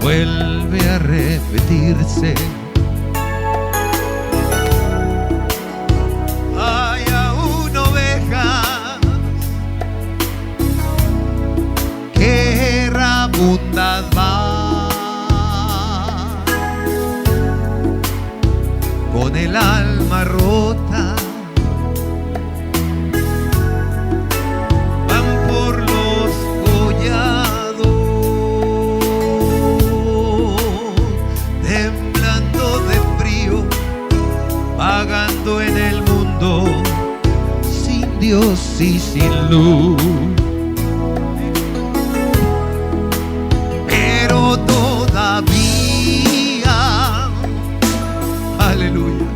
vuelve a repetirse. Hay aún ovejas que errabundan van, con el alma rota. Vagando en el mundo sin Dios y sin luz, pero todavía, aleluya,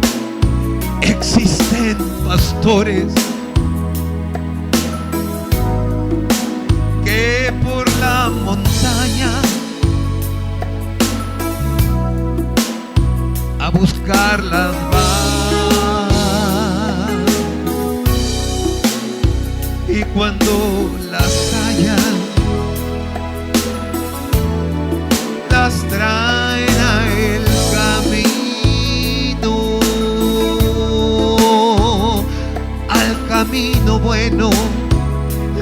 existen pastores que por la montaña a buscarlas van. Y cuando las hallan, las traen a el camino bueno.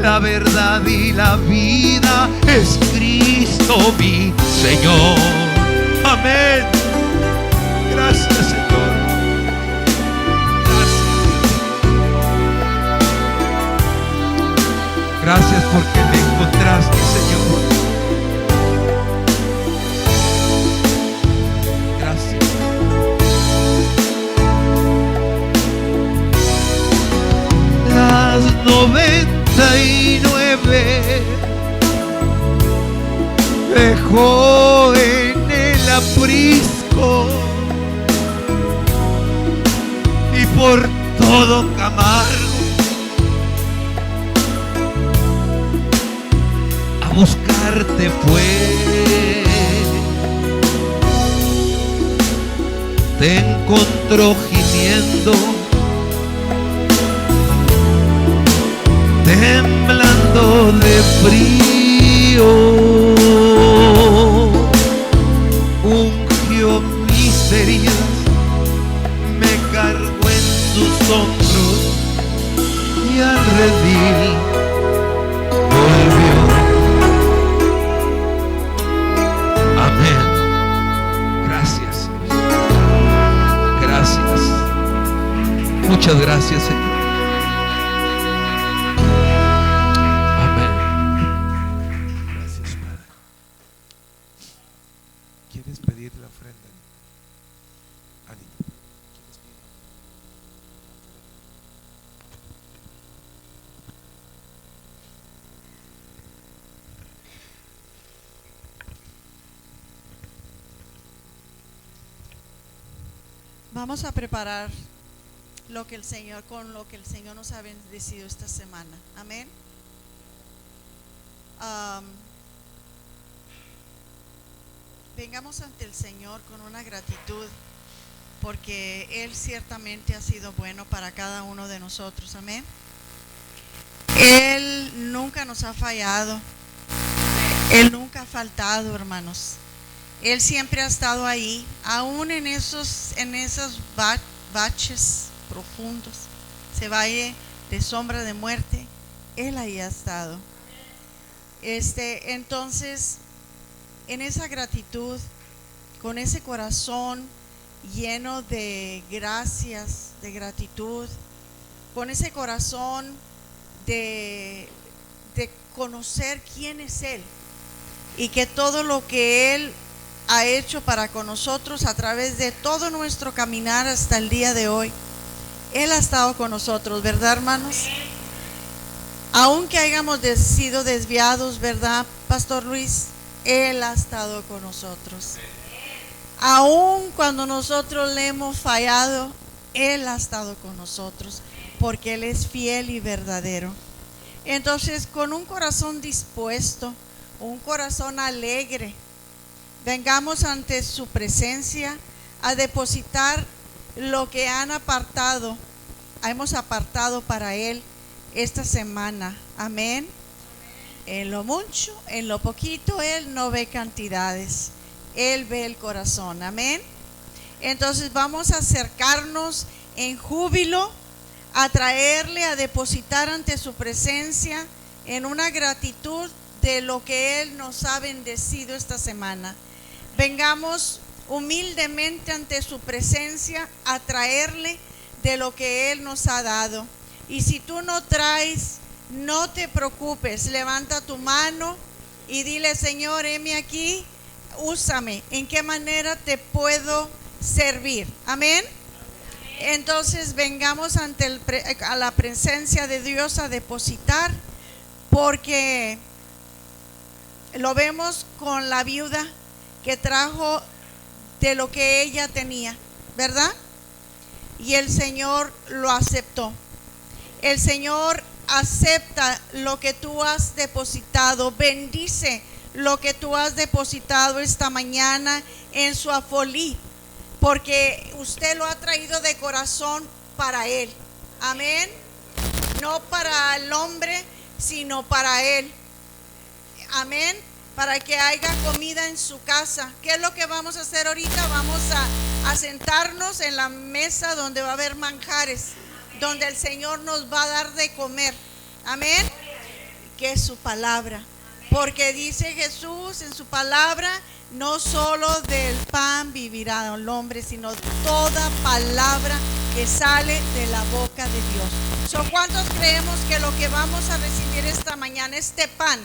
La verdad y la vida es Cristo mi Señor. Amén. Gracias, Señor. Gracias porque me encontraste, Señor. Gracias. Las 99 dejó en el aprisco y por todo Camargo buscarte fue. Te encontró gimiendo, temblando de frío, ungió mis heridas, me cargó en sus hombros y al redil volvió. Muchas gracias, Señor. Amén. Gracias, Padre. ¿Quieres pedir la ofrenda? Anita, ¿quieres pedir? Vamos a preparar con lo que el Señor nos ha bendecido esta semana. Amén. Vengamos ante el Señor con una gratitud, porque Él ciertamente ha sido bueno para cada uno de nosotros. Amén. Él nunca nos ha fallado. Él nunca ha faltado, hermanos. Él siempre ha estado ahí, aún en esos baches profundos, ese valle de sombra de muerte, Él ahí ha estado. Entonces, en esa gratitud, con ese corazón lleno de gracias, de gratitud, con ese corazón de conocer quién es Él y que todo lo que Él ha hecho para con nosotros a través de todo nuestro caminar hasta el día de hoy, Él ha estado con nosotros, ¿verdad, hermanos? Aunque hayamos sido desviados, ¿verdad, Pastor Luis? Él ha estado con nosotros. Aun cuando nosotros le hemos fallado, Él ha estado con nosotros, porque Él es fiel y verdadero. Entonces, con un corazón dispuesto, un corazón alegre, vengamos ante su presencia a depositar lo que hemos apartado para Él esta semana. Amén. En lo mucho, en lo poquito, Él no ve cantidades. Él ve el corazón. Amén. Entonces vamos a acercarnos en júbilo, a traerle, a depositar ante su presencia en una gratitud de lo que Él nos ha bendecido esta semana. Vengamos humildemente ante su presencia a traerle de lo que Él nos ha dado. Y si tú no traes, no te preocupes, levanta tu mano y dile: Señor, heme aquí, úsame, ¿en qué manera te puedo servir? Amén. Entonces vengamos ante a la presencia de Dios a depositar, porque lo vemos con la viuda que trajo de lo que ella tenía, ¿verdad? Y el Señor lo aceptó. El Señor acepta lo que tú has depositado, bendice lo que tú has depositado esta mañana en su afolí, porque usted lo ha traído de corazón para Él. Amén. No para el hombre, sino para Él. Amén. Para que haya comida en su casa. ¿Qué es lo que vamos a hacer ahorita? Vamos a sentarnos en la mesa donde va a haber manjares, donde el Señor nos va a dar de comer. Amén. Que es su palabra. Porque dice Jesús en su palabra: no solo del pan vivirá el hombre, sino toda palabra que sale de la boca de Dios. ¿Cuántos creemos que lo que vamos a recibir esta mañana, este pan,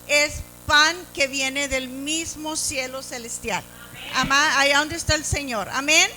es pan que viene del mismo cielo celestial? Amén. Allá donde está el Señor. Amén.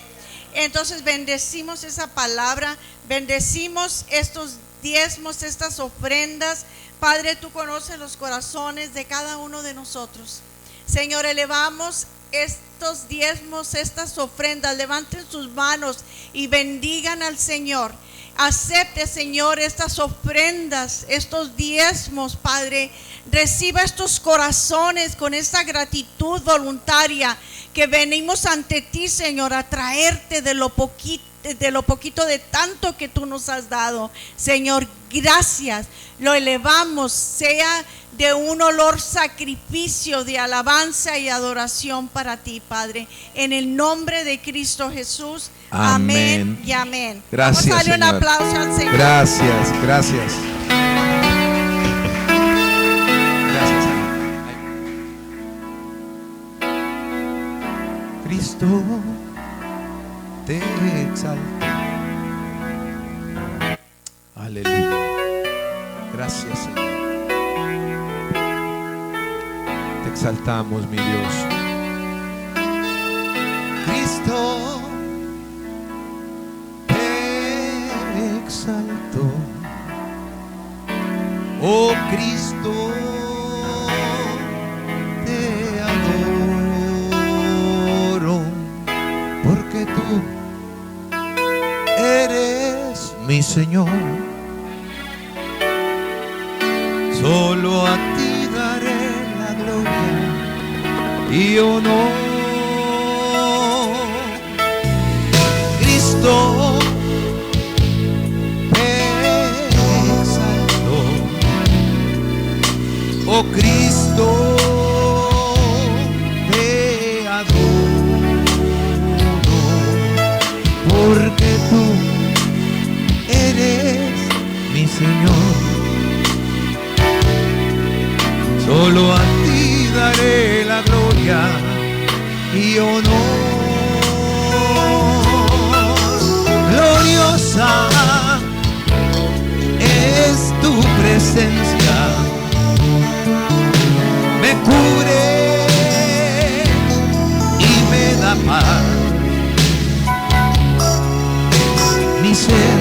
Entonces bendecimos esa palabra, bendecimos estos diezmos, estas ofrendas. Padre, tú conoces los corazones de cada uno de nosotros. Señor, elevamos estos diezmos, estas ofrendas. Levanten sus manos y bendigan al Señor. Acepte, Señor, estas ofrendas, estos diezmos, Padre. Reciba estos corazones con esta gratitud voluntaria que venimos ante ti, Señor, a traerte de lo poquito de tanto que tú nos has dado. Señor, gracias. Lo elevamos, sea de un olor sacrificio de alabanza y adoración para ti, Padre. En el nombre de Cristo Jesús. Amén, amén y amén. Gracias, vamos a darle Señor. Un aplauso al Señor. Gracias, gracias. Gracias, Señor. Cristo te exalta. Aleluya. Gracias, Señor. Te exaltamos, mi Dios. Cristo te exaltó. Oh Cristo, te adoro, porque tú eres mi Señor. Solo a ti daré la gloria y honor. Cristo te exaltó. Oh Cristo, te adoro, porque tú eres mi Señor. Solo a ti daré la gloria y honor. Gloriosa es tu presencia, me cubre y me da paz. Mi ser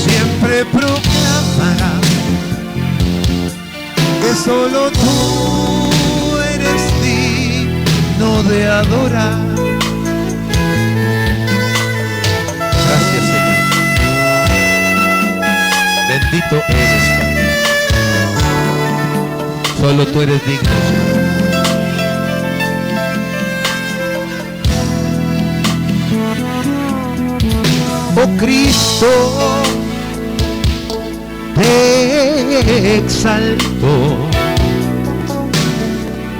siempre proclamará que solo tú eres digno de adorar. Gracias, Señor. Bendito eres, Padre. Solo tú eres digno, Señor. Oh Cristo, te exaltó.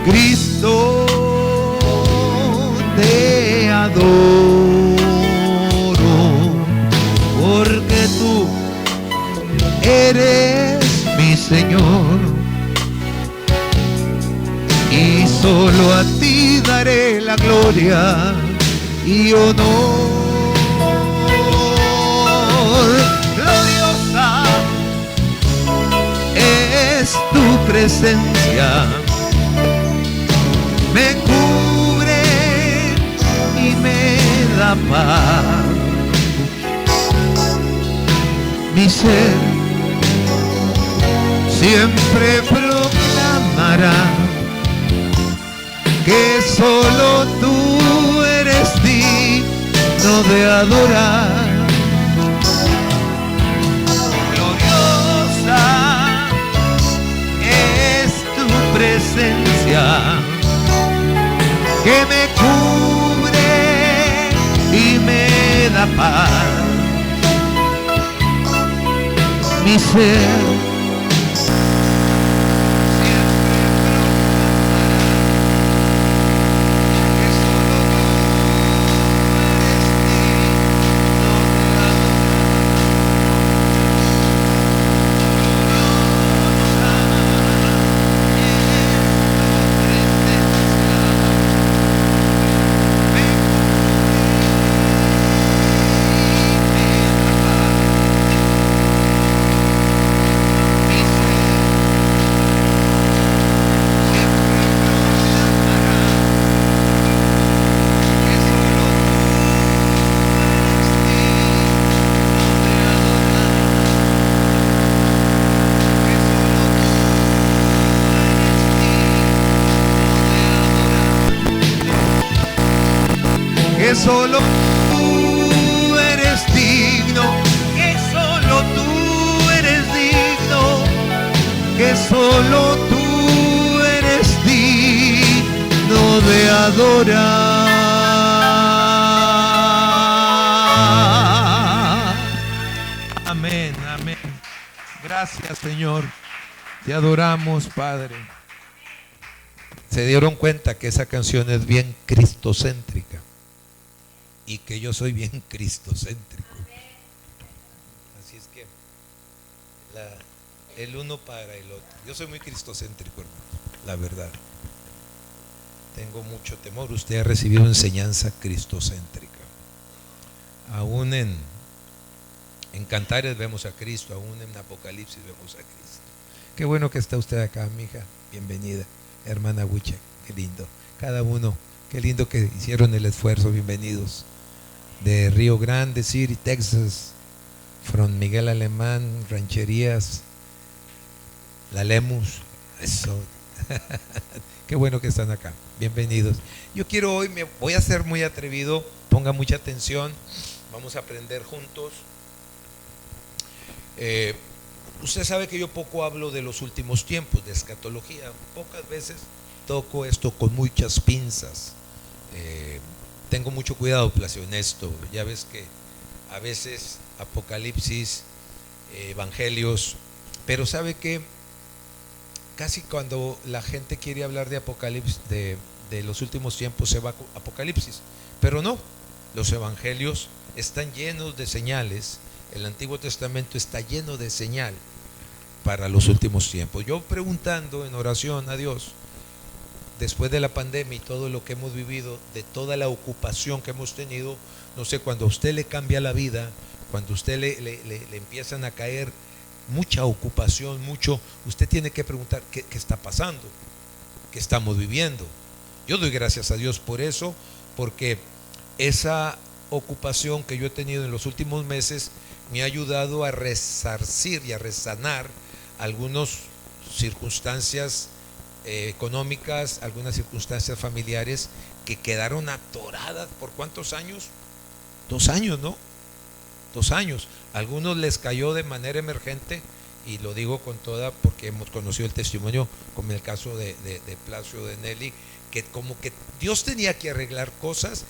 Cristo, te adoro, porque tú eres mi Señor, y solo a ti daré la gloria y honor. Gloriosa es tu presencia, me cubre y me da paz. Mi ser siempre proclamará que solo tú eres digno de adorar. Gloriosa es tu presencia, que me cubre y me da paz. Mi ser solo tú eres digno, que solo tú eres digno, que solo tú eres digno de adorar. Amén, amén. Gracias, Señor. Te adoramos, Padre. Se dieron cuenta que esa canción es bien cristocéntrica y que yo soy bien cristocéntrico. Así es que el uno para el otro. Yo soy muy cristocéntrico, hermano, la verdad. Tengo mucho temor. Usted ha recibido enseñanza cristocéntrica. Aún en Cantares vemos a Cristo, aún en Apocalipsis vemos a Cristo. Qué bueno que está usted acá, mija. Bienvenida, hermana Huiche. Qué lindo. Cada uno, qué lindo que hicieron el esfuerzo. Bienvenidos. De Río Grande City, Texas, from Miguel Alemán, Rancherías, La Lemus. Eso. Qué bueno que están acá. Bienvenidos. Yo quiero hoy, me voy a ser muy atrevido. Ponga mucha atención. Vamos a aprender juntos. Usted sabe que yo poco hablo de los últimos tiempos, de escatología. Pocas veces toco esto con muchas pinzas. Tengo mucho cuidado, Placio, en esto. Ya ves que a veces Apocalipsis, Evangelios, pero sabe que casi cuando la gente quiere hablar de Apocalipsis, de los últimos tiempos, se va a Apocalipsis, pero no, los Evangelios están llenos de señales. El Antiguo Testamento está lleno de señal para los últimos tiempos. Yo preguntando en oración a Dios, después de la pandemia y todo lo que hemos vivido, de toda la ocupación que hemos tenido, no sé, cuando a usted le cambia la vida, cuando a usted le empiezan a caer mucha ocupación, usted tiene que preguntar qué está pasando, qué estamos viviendo. Yo doy gracias a Dios por eso, porque esa ocupación que yo he tenido en los últimos meses me ha ayudado a resarcir y a resanar algunas circunstancias económicas, algunas circunstancias familiares que quedaron atoradas por ¿cuántos años? 2 años, ¿no? 2 años. A algunos les cayó de manera emergente, y lo digo con toda, porque hemos conocido el testimonio, como en el caso de Placio, de Nelly, que como que Dios tenía que arreglar cosas,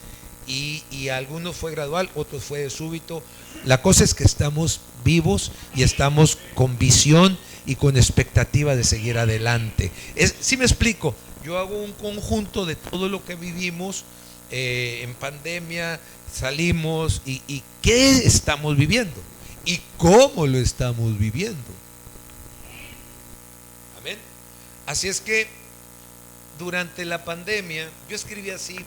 y a algunos fue gradual, otros fue de súbito. La cosa es que estamos vivos y estamos con visión y con expectativa de seguir adelante. ¿Sí me explico? yo hago un conjunto de todo lo que vivimos en pandemia, salimos y qué estamos viviendo y cómo lo estamos viviendo. Amén. Así es que durante la pandemia, yo escribí así: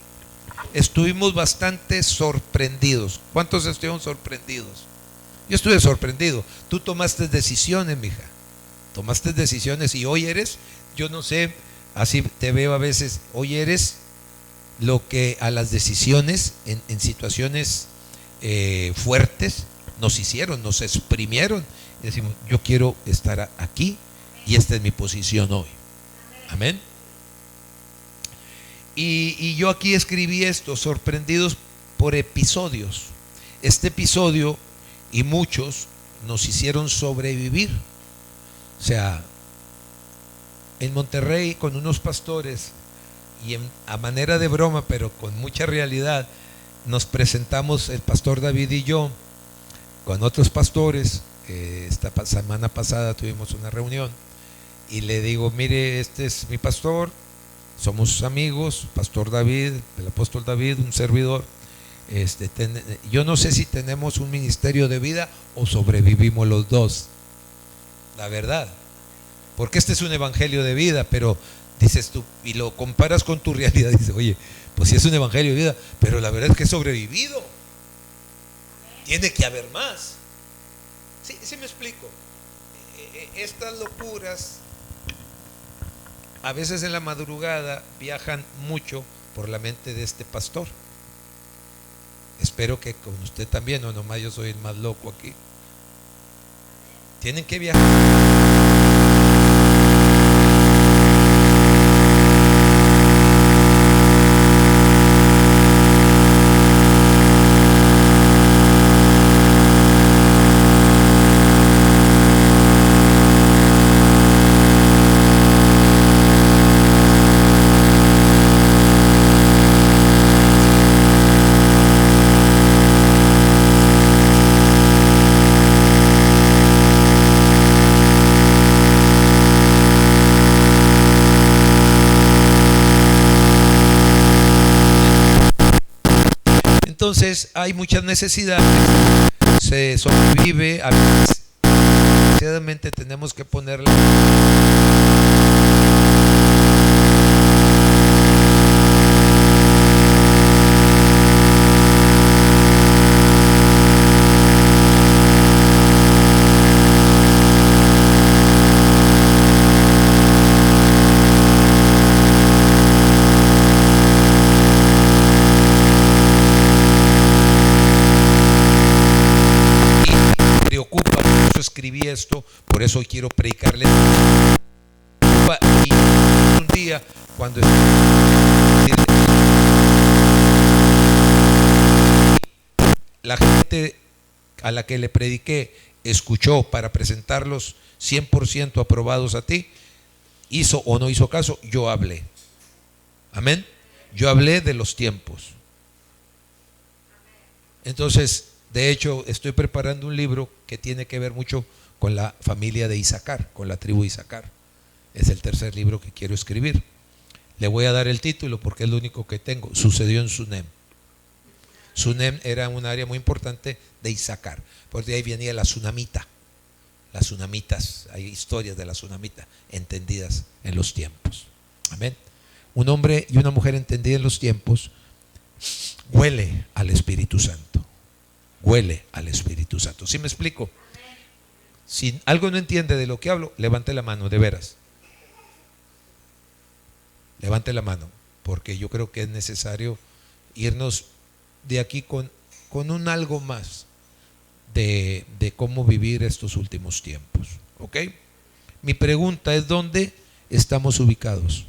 estuvimos bastante sorprendidos. ¿Cuántos estuvieron sorprendidos? Yo estuve sorprendido. Tú tomaste decisiones, mija. Tomaste decisiones y hoy eres, yo no sé, así te veo a veces, hoy eres lo que a las decisiones en situaciones fuertes nos hicieron, nos exprimieron. Y decimos, yo quiero estar aquí y esta es mi posición hoy. Amén. Y yo aquí escribí esto: sorprendidos por episodios. Este episodio y muchos nos hicieron sobrevivir. O sea, en Monterrey con unos pastores y a manera de broma, pero con mucha realidad, nos presentamos el pastor David y yo con otros pastores. Esta semana pasada tuvimos una reunión y le digo, mire, este es mi pastor, somos amigos, pastor David, el apóstol David, un servidor. Yo no sé si tenemos un ministerio de vida o sobrevivimos los dos, la verdad, porque este es un evangelio de vida, pero dices tú, y lo comparas con tu realidad, dices, oye, pues sí es un evangelio de vida, pero la verdad es que he sobrevivido. Tiene que haber más. Sí me explico. Estas locuras a veces en la madrugada viajan mucho por la mente de este pastor. Espero que con usted también, o nomás yo soy el más loco aquí. Tienen que viajar. Entonces hay muchas necesidades, se sobrevive, a veces desgraciadamente tenemos que ponerla. Escribí esto, por eso hoy quiero predicarles. Y un día cuando la gente a la que le prediqué escuchó para presentarlos 100% aprobados a ti, hizo o no hizo caso, yo hablé. Amén. Yo hablé de los tiempos. Entonces, de hecho, estoy preparando un libro que tiene que ver mucho con la familia de Isaacar, con la tribu de Isaacar. Es el tercer libro que quiero escribir. Le voy a dar el título porque es lo único que tengo. Sucedió en Sunem. Sunem era un área muy importante de Isaacar, porque de ahí venía la tsunamita. Las tsunamitas, hay historias de la tsunamita entendidas en los tiempos. Amén. Un hombre y una mujer entendida en los tiempos huele al Espíritu Santo. Huele al Espíritu Santo. ¿Sí me explico? Si algo no entiende de lo que hablo, levante la mano, de veras. Levante la mano, porque yo creo que es necesario irnos de aquí con un algo más de cómo vivir estos últimos tiempos. ¿Ok? Mi pregunta es: ¿dónde estamos ubicados?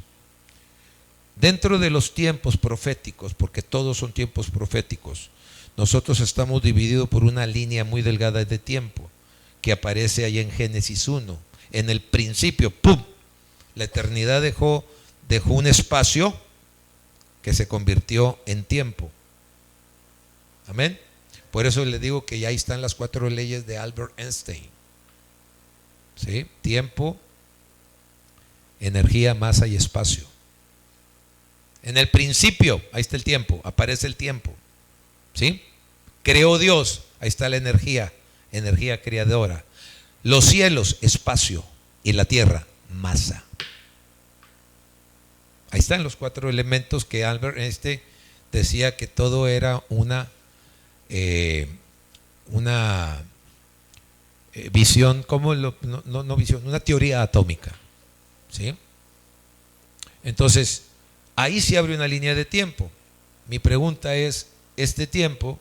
Dentro de los tiempos proféticos, porque todos son tiempos proféticos, nosotros estamos divididos por una línea muy delgada de tiempo que aparece ahí en Génesis 1. En el principio, ¡pum!, la eternidad dejó un espacio que se convirtió en tiempo. Amén. Por eso le digo que ya ahí están las 4 leyes de Albert Einstein. ¿Sí? Tiempo, energía, masa y espacio. En el principio, ahí está el tiempo, aparece el tiempo. ¿Sí? Creó Dios, ahí está la energía, energía creadora. Los cielos, espacio, y la tierra, masa. Ahí están los 4 elementos que Albert Einstein decía que todo era una visión, no visión, una teoría atómica. ¿Sí? Entonces, ahí se abre una línea de tiempo. Mi pregunta es, este tiempo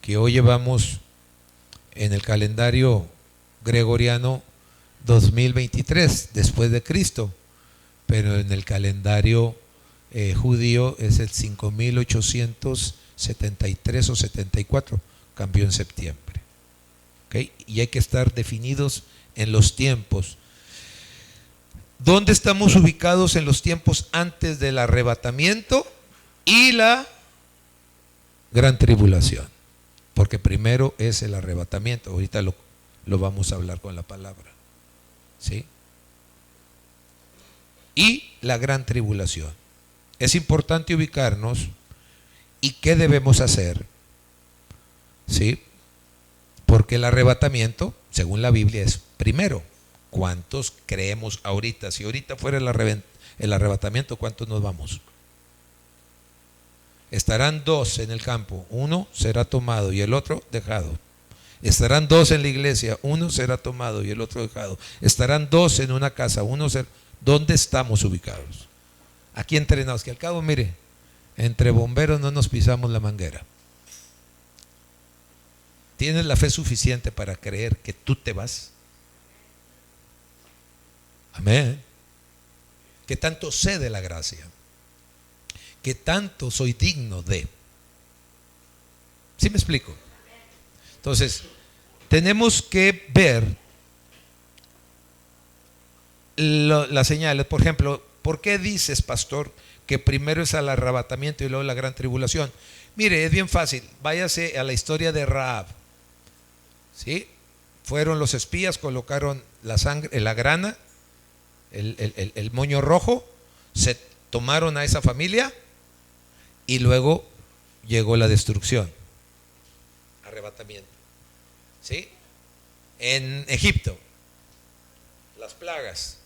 que hoy llevamos en el calendario gregoriano 2023 después de Cristo, pero en el calendario judío es el 5873 o 74, cambió en septiembre. ¿Okay? Y hay que estar definidos en los tiempos. ¿Dónde estamos ubicados en los tiempos antes del arrebatamiento y la gran tribulación? Porque primero es el arrebatamiento. Ahorita lo vamos a hablar con la palabra. ¿Sí? Y la gran tribulación. Es importante ubicarnos y qué debemos hacer. ¿Sí? Porque el arrebatamiento, según la Biblia, es primero. ¿Cuántos creemos ahorita? Si ahorita fuera el arrebatamiento, ¿cuántos nos vamos? Estarán 2 en el campo, uno será tomado y el otro dejado. Estarán 2 en la iglesia, uno será tomado y el otro dejado. Estarán 2 en una casa, uno será... ¿Dónde estamos ubicados? Aquí entrenados, que al cabo, mire, entre bomberos no nos pisamos la manguera. ¿Tienes la fe suficiente para creer que tú te vas? Amén. Que tanto sé de la gracia, que tanto soy digno de. ¿Sí me explico? Entonces, tenemos que ver las señales. Por ejemplo, ¿por qué dices, pastor, que primero es el arrebatamiento y luego la gran tribulación? Mire, es bien fácil. Váyase a la historia de Rahab. ¿Sí? Fueron los espías, colocaron la sangre, la grana, el moño rojo, se tomaron a esa familia y luego llegó la destrucción, arrebatamiento. ¿Sí? En Egipto, las plagas,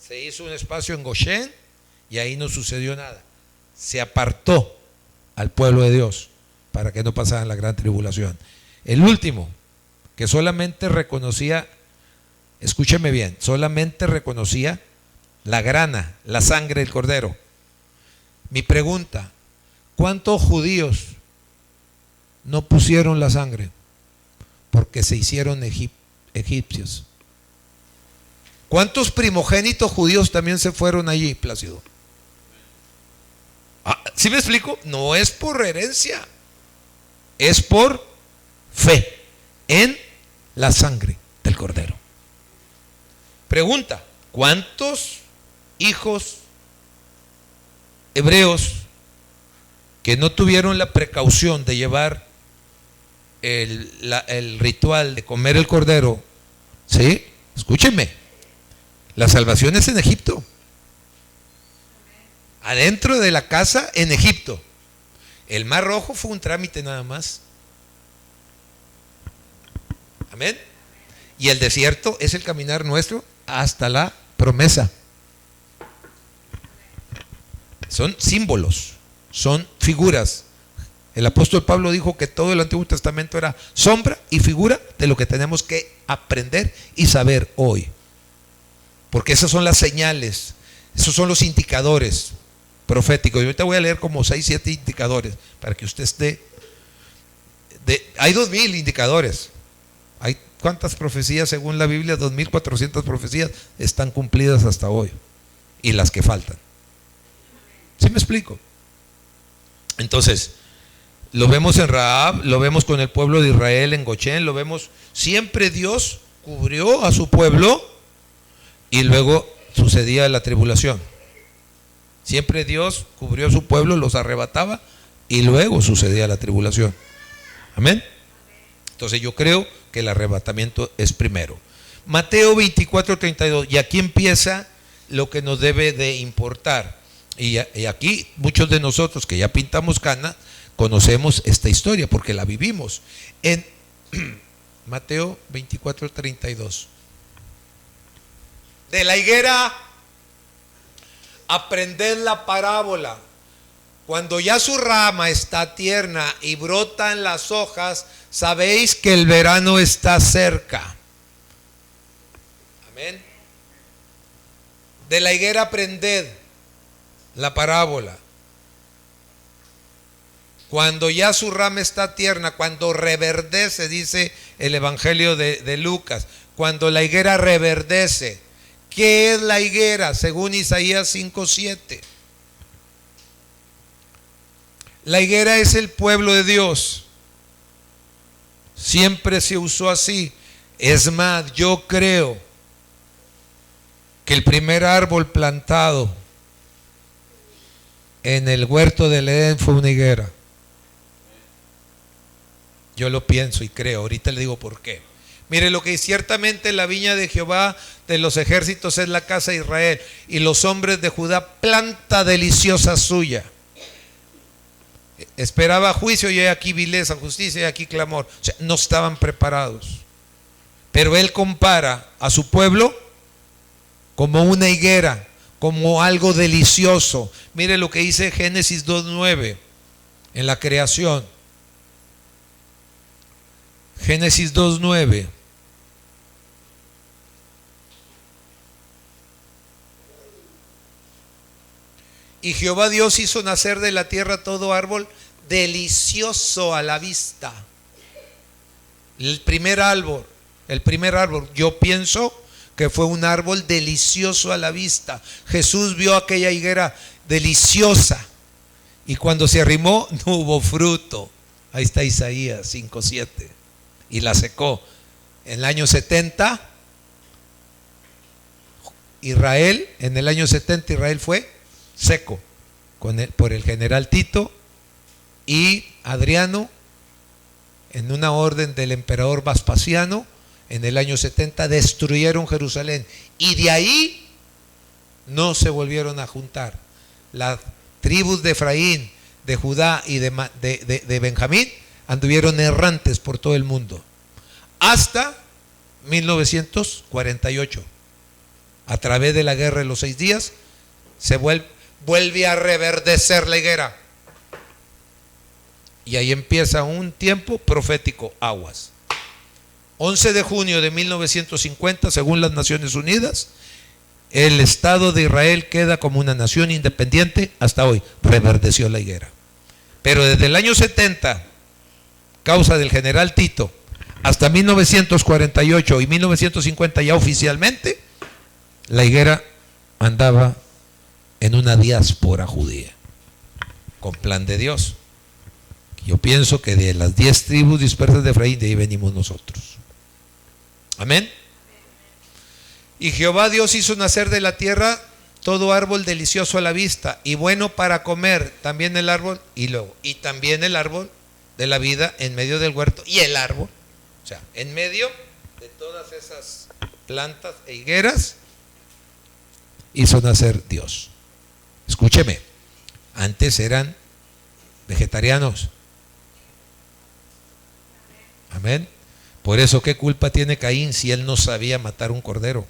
se hizo un espacio en Goshen y ahí no sucedió nada. Se apartó al pueblo de Dios para que no pasaran la gran tribulación. El último, que solamente reconocía, escúcheme bien, solamente reconocía la grana, la sangre del cordero. Mi pregunta, ¿cuántos judíos no pusieron la sangre? Porque se hicieron egipcios. ¿Cuántos primogénitos judíos también se fueron allí, Plácido? ¿Sí me explico? No es por herencia, es por fe en la sangre del cordero. Pregunta, ¿cuántos hijos hebreos que no tuvieron la precaución de llevar el ritual de comer el cordero? ¿Sí? Escúchenme, la salvación es en Egipto, adentro de la casa en Egipto. El Mar Rojo fue un trámite nada más. Amén. Y el desierto es el caminar nuestro hasta la promesa. Son símbolos, son figuras. El apóstol Pablo dijo que todo el Antiguo Testamento era sombra y figura de lo que tenemos que aprender y saber hoy. Porque esas son las señales, esos son los indicadores proféticos. Yo ahorita voy a leer como 6, 7 indicadores para que usted esté. Hay 2000 indicadores. Hay ¿cuántas profecías según la Biblia? 2400 profecías están cumplidas hasta hoy. Y las que faltan. ¿Sí me explico? Entonces, lo vemos en Rahab, lo vemos con el pueblo de Israel en Goshen, lo vemos. Siempre Dios cubrió a su pueblo y luego sucedía la tribulación. Siempre Dios cubrió a su pueblo, los arrebataba y luego sucedía la tribulación. Amén. Entonces yo creo que el arrebatamiento es primero. Mateo 24:32, y aquí empieza lo que nos debe de importar. Y aquí muchos de nosotros que ya pintamos cana, conocemos esta historia porque la vivimos. En Mateo 24:32. De la higuera aprended la parábola. Cuando ya su rama está tierna y brotan las hojas, sabéis que el verano está cerca. Amén. De la higuera aprended la parábola. Cuando ya su rama está tierna, cuando reverdece, dice el Evangelio de Lucas, cuando la higuera reverdece. ¿Qué es la higuera? Según Isaías 5:7. La higuera es el pueblo de Dios. Siempre se usó así. Es más, yo creo que el primer árbol plantado en el huerto del Edén fue una higuera. Yo lo pienso y creo. Ahorita le digo por qué. Mire, lo que ciertamente la viña de Jehová de los ejércitos es la casa de Israel, y los hombres de Judá planta deliciosa suya. Esperaba juicio y hay aquí vileza, justicia y aquí clamor. O sea, no estaban preparados. Pero él compara a su pueblo como una higuera, como algo delicioso. Mire lo que dice Génesis 2:9 en la creación. Génesis 2:9. Y Jehová Dios hizo nacer de la tierra todo árbol delicioso a la vista. El primer árbol, yo pienso que fue un árbol delicioso a la vista. Jesús vio aquella higuera deliciosa y cuando se arrimó no hubo fruto. Ahí está Isaías 5:7. Y la secó. En el año 70, Israel, en el año 70 Israel fue seco por el general Tito y Adriano, en una orden del emperador Vespasiano. En el año 70 destruyeron Jerusalén y de ahí no se volvieron a juntar. Las tribus de Efraín, de Judá y de Benjamín anduvieron errantes por todo el mundo hasta 1948. A través de la guerra de los 6 días se vuelve a reverdecer la higuera y ahí empieza un tiempo profético, aguas. 11 de junio de 1950, según las Naciones Unidas, el Estado de Israel queda como una nación independiente. Hasta hoy reverdeció la higuera. Pero desde el año 70, causa del general Tito, hasta 1948 y 1950 ya oficialmente, la higuera andaba en una diáspora judía, con plan de Dios. Yo pienso que de las 10 tribus dispersas de Efraín, de ahí venimos nosotros. Amén. Y Jehová Dios hizo nacer de la tierra todo árbol delicioso a la vista y bueno para comer, también el árbol, y también el árbol de la vida en medio del huerto, y el árbol, o sea, en medio de todas esas plantas e higueras hizo nacer Dios. Escúcheme, antes eran vegetarianos. Amén. Por eso, ¿qué culpa tiene Caín si él no sabía matar un cordero?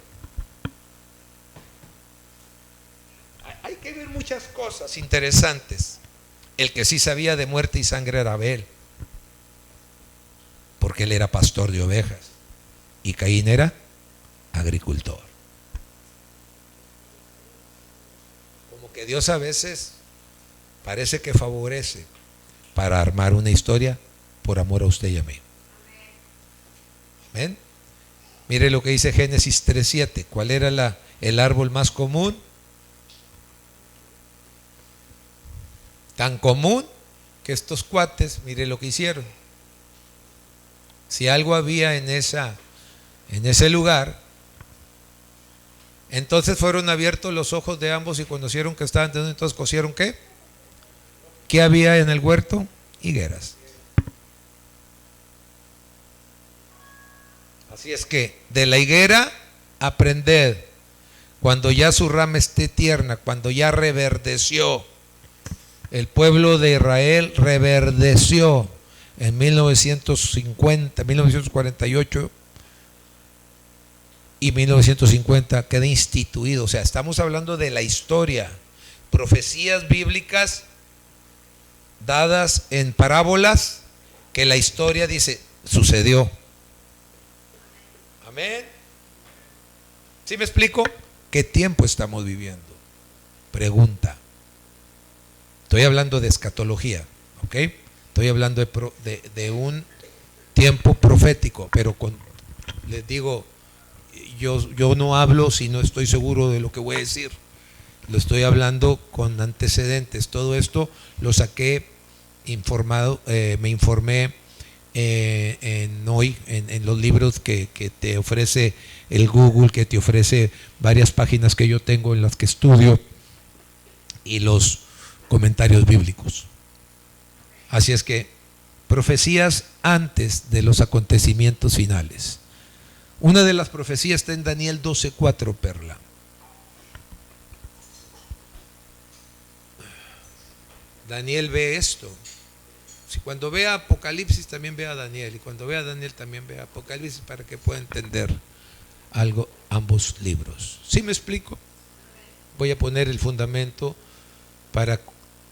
Hay que ver muchas cosas interesantes. El que sí sabía de muerte y sangre era Abel, porque él era pastor de ovejas y Caín era agricultor. Como que Dios a veces parece que favorece para armar una historia por amor a usted y a mí. Amén. Mire lo que dice Génesis 3:7. ¿Cuál era el árbol más común? Tan común que estos cuates, mire lo que hicieron. Si algo había en ese lugar, entonces fueron abiertos los ojos de ambos y conocieron que estaban dentro. Entonces cosieron ¿qué? ¿Qué había en el huerto? Higueras. Así es que de la higuera aprended. cuando ya su rama esté tierna, cuando ya reverdeció. El pueblo de Israel reverdeció en 1950, 1948 y 1950 queda instituido. O sea, estamos hablando de la historia, profecías bíblicas dadas en parábolas que la historia dice, sucedió. Amén. ¿Sí me explico? ¿Qué tiempo estamos viviendo? Pregunta. Estoy hablando de escatología, ¿ok? Estoy hablando de un tiempo profético, pero les digo, yo no hablo si no estoy seguro de lo que voy a decir. Lo estoy hablando con antecedentes. Todo esto lo saqué informado, me informé en los libros que te ofrece el Google, que te ofrece varias páginas que yo tengo en las que estudio y los comentarios bíblicos. Así es que profecías antes de los acontecimientos finales. Una de las profecías está en Daniel 12:4, Perla. Daniel ve esto. Si cuando vea Apocalipsis también vea a Daniel, y cuando vea a Daniel también vea Apocalipsis, para que pueda entender algo ambos libros. ¿Sí me explico? Voy a poner el fundamento para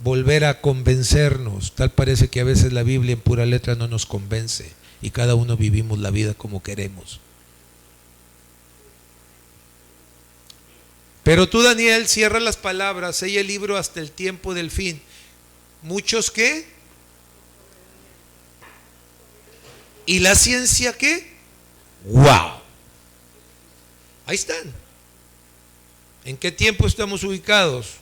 volver a convencernos. Tal parece que a veces la Biblia en pura letra no nos convence y cada uno vivimos la vida como queremos. Pero tú, Daniel, cierra las palabras, sella el libro hasta el tiempo del fin. ¿Muchos qué? ¿Y la ciencia qué? ¡Wow! Ahí están. ¿En qué tiempo estamos ubicados?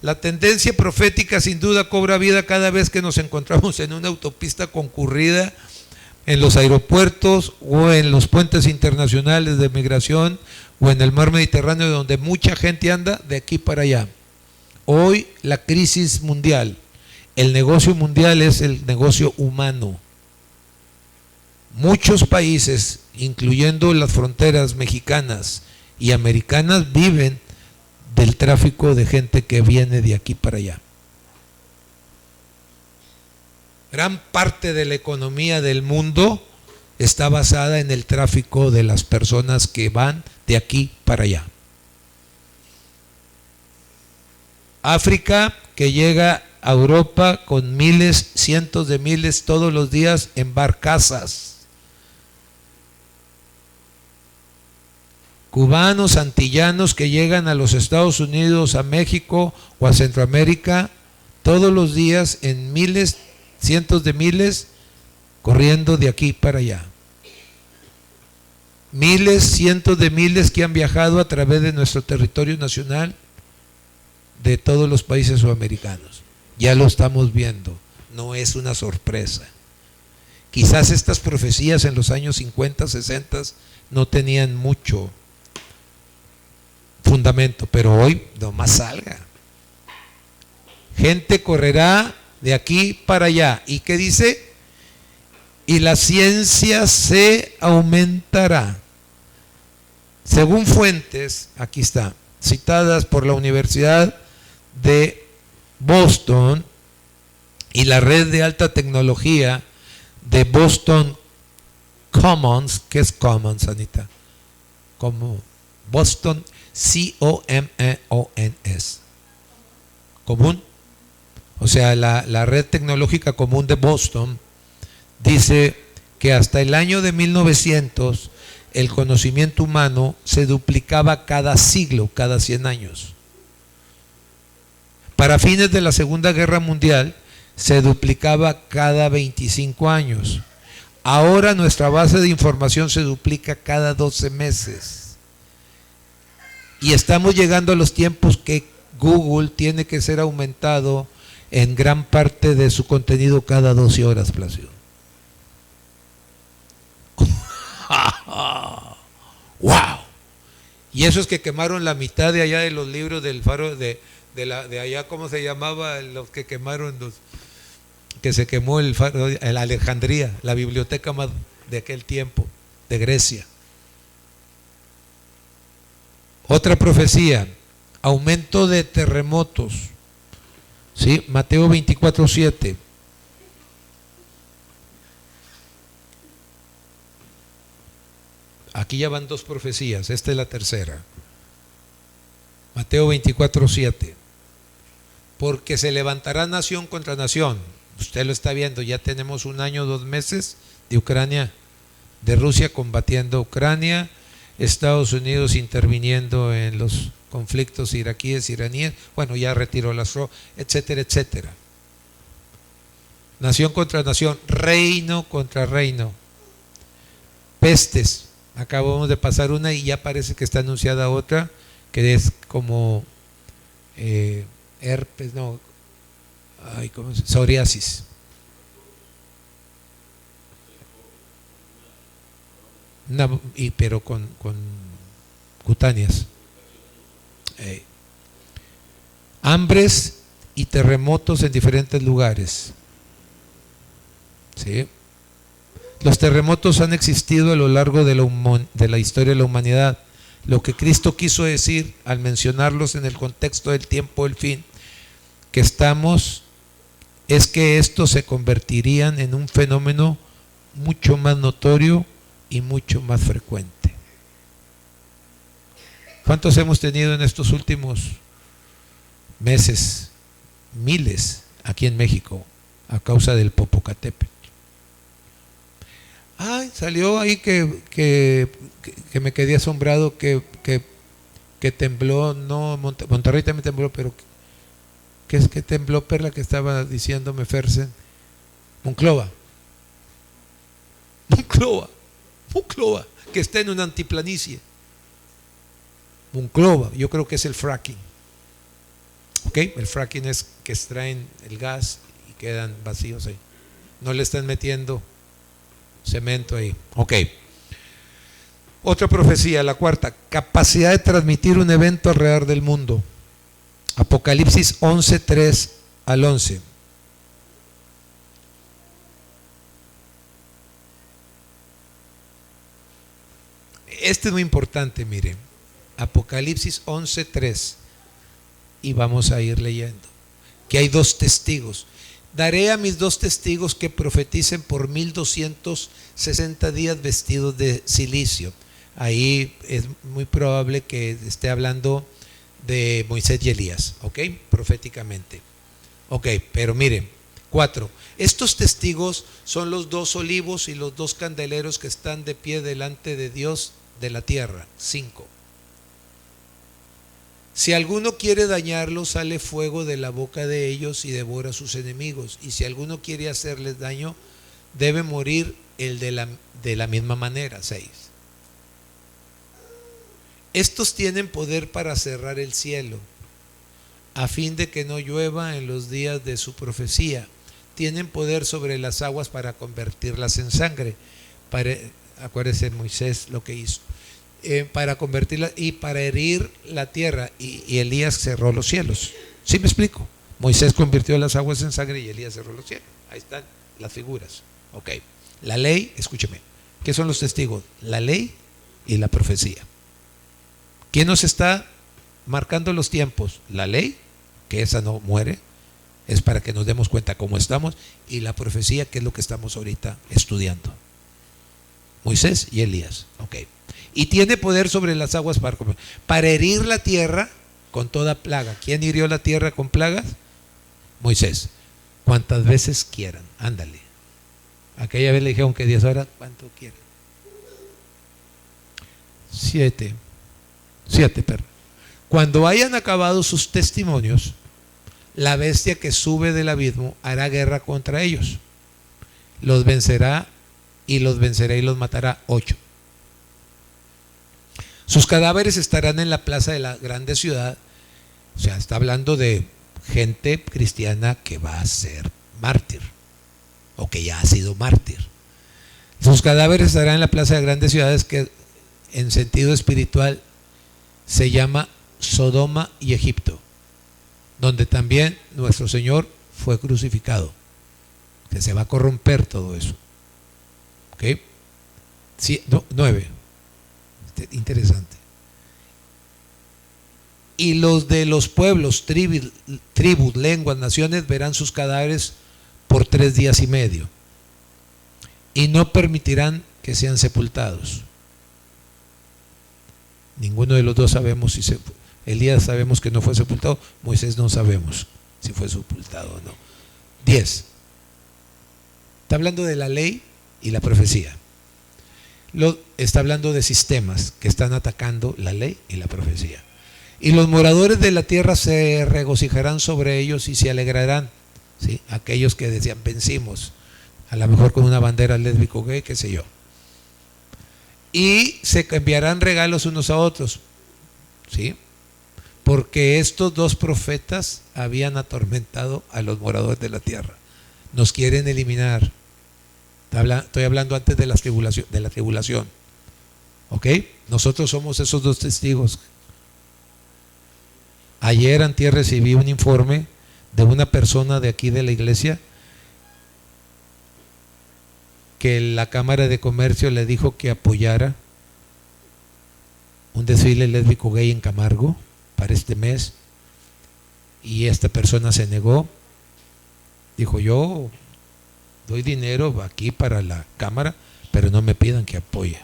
La tendencia profética sin duda cobra vida cada vez que nos encontramos en una autopista concurrida, en los aeropuertos o en los puentes internacionales de migración o en el mar Mediterráneo, donde mucha gente anda de aquí para allá. Hoy la crisis mundial, el negocio mundial es el negocio humano. Muchos países, incluyendo las fronteras mexicanas y americanas, viven del tráfico de gente que viene de aquí para allá. Gran parte de la economía del mundo está basada en el tráfico de las personas que van de aquí para allá. África, que llega a Europa con miles, cientos de miles todos los días en barcazas. Cubanos, antillanos que llegan a los Estados Unidos, a México o a Centroamérica todos los días en miles, cientos de miles, corriendo de aquí para allá. Miles, cientos de miles que han viajado a través de nuestro territorio nacional de todos los países sudamericanos. Ya lo estamos viendo, no es una sorpresa. Quizás estas profecías en los años 50, 60 no tenían mucho fundamento, pero hoy nomás salga. Gente correrá de aquí para allá. ¿Y qué dice? Y la ciencia se aumentará. Según fuentes, aquí está, citadas por la Universidad de Boston y la red de alta tecnología de Boston Commons. ¿Qué es Commons, Anita? Como Boston, C-O-M-E-O-N-S. Común. O sea, la red tecnológica común de Boston dice que hasta el año de 1900 el conocimiento humano se duplicaba cada siglo, cada 100 años. Para fines de la Segunda Guerra Mundial se duplicaba cada 25 años. Ahora nuestra base de información se duplica cada 12 meses. Y estamos llegando a los tiempos que Google tiene que ser aumentado en gran parte de su contenido cada 12 horas, Plácido. ¡Wow! Y eso es que quemaron la mitad de allá de los libros del faro de allá, ¿cómo se llamaba? Los que quemaron, que se quemó el faro, en Alejandría, la biblioteca más de aquel tiempo, de Grecia. Otra profecía, aumento de terremotos. ¿Sí? Mateo 24:7. Aquí ya van dos profecías, esta es la tercera. Mateo 24:7. Porque se levantará nación contra nación. Usted lo está viendo, ya tenemos 1 año, 2 meses de Ucrania, de Rusia combatiendo a Ucrania, Estados Unidos interviniendo en los conflictos iraquíes, iraníes, bueno, ya retiró las tropas, etcétera, etcétera. Nación contra nación, reino contra reino. Pestes, acabamos de pasar una y ya parece que está anunciada otra, que es como herpes, no, ay, ¿cómo se? Psoriasis. Pero con cutáneas. Hambres y terremotos en diferentes lugares. ¿Sí? Los terremotos han existido a lo largo de la historia de la humanidad. Lo que Cristo quiso decir al mencionarlos en el contexto del tiempo del fin, que estamos, es que estos se convertirían en un fenómeno mucho más notorio y mucho más frecuente. ¿Cuántos hemos tenido en estos últimos meses? Miles aquí en México a causa del Popocatépetl. Salió ahí que me quedé asombrado que tembló, no, Monterrey también tembló, pero que es que tembló, Perla, que estaba diciéndome Fersen, Monclova, que está en una antiplanicie. Monclova, yo creo que es el fracking. ¿Ok? El fracking es que extraen el gas y quedan vacíos ahí. No le están metiendo cemento ahí. Ok. Otra profecía, la cuarta, capacidad de transmitir un evento alrededor del mundo. Apocalipsis 11:3 al 11. Este es muy importante, mire. Apocalipsis 11:3. Y vamos a ir leyendo. Que hay 2 testigos. Daré a mis 2 testigos que profeticen por 1260 días vestidos de cilicio. Ahí es muy probable que esté hablando de Moisés y Elías, ¿ok? Proféticamente. Ok, pero miren, 4. Estos testigos son los 2 olivos y los 2 candeleros que están de pie delante de Dios de la tierra. 5. Si alguno quiere dañarlos, sale fuego de la boca de ellos y devora a sus enemigos. Y si alguno quiere hacerles daño, debe morir el de la misma manera. 6. Estos tienen poder para cerrar el cielo, a fin de que no llueva en los días de su profecía. Tienen poder sobre las aguas para convertirlas en sangre. Acuérdese Moisés lo que hizo. Para convertirla y para herir la tierra, y Elías cerró los cielos. ¿Sí me explico? Moisés convirtió las aguas en sangre y Elías cerró los cielos. Ahí están las figuras. Ok. La ley, escúcheme, ¿qué son los testigos? La ley y la profecía. ¿Quién nos está marcando los tiempos? La ley, que esa no muere, es para que nos demos cuenta cómo estamos, y la profecía, que es lo que estamos ahorita estudiando. Moisés y Elías. Ok. Y tiene poder sobre las aguas para herir la tierra con toda plaga. ¿Quién hirió la tierra con plagas? Moisés. Cuantas veces quieran, ándale. Aquella vez le dijeron que 10 horas, ¿cuánto quieren? 7, perro. Cuando hayan acabado sus testimonios, la bestia que sube del abismo hará guerra contra ellos. Los vencerá y los matará. 8. Sus cadáveres estarán en la plaza de la grande ciudad. O sea, está hablando de gente cristiana que va a ser mártir, o que ya ha sido mártir. Sus cadáveres estarán en la plaza de grandes ciudades, que en sentido espiritual se llama Sodoma y Egipto, donde también nuestro Señor fue crucificado. Que se va a corromper todo eso. ¿Ok? 9. Interesante. y los de los pueblos, tribus, lenguas, naciones verán sus cadáveres por 3 días y medio y no permitirán que sean sepultados. Ninguno de los dos sabemos si Elías sabemos que no fue sepultado, Moisés no sabemos si fue sepultado o no. 10. Está hablando de la ley y la profecía. Está hablando de sistemas que están atacando la ley y la profecía. Y los moradores de la tierra se regocijarán sobre ellos y se alegrarán, ¿sí? Aquellos que decían vencimos, a lo mejor con una bandera lésbico gay, qué sé yo. Y se enviarán regalos unos a otros, ¿sí? Porque estos dos profetas habían atormentado a los moradores de la tierra. Nos quieren eliminar. Estoy hablando antes de la tribulación. ¿Ok? Nosotros somos esos dos testigos. Ayer antier recibí un informe de una persona de aquí de la iglesia que la Cámara de Comercio le dijo que apoyara un desfile lésbico gay en Camargo para este mes, y esta persona se negó. Dijo: yo doy dinero aquí para la Cámara, pero no me pidan que apoye.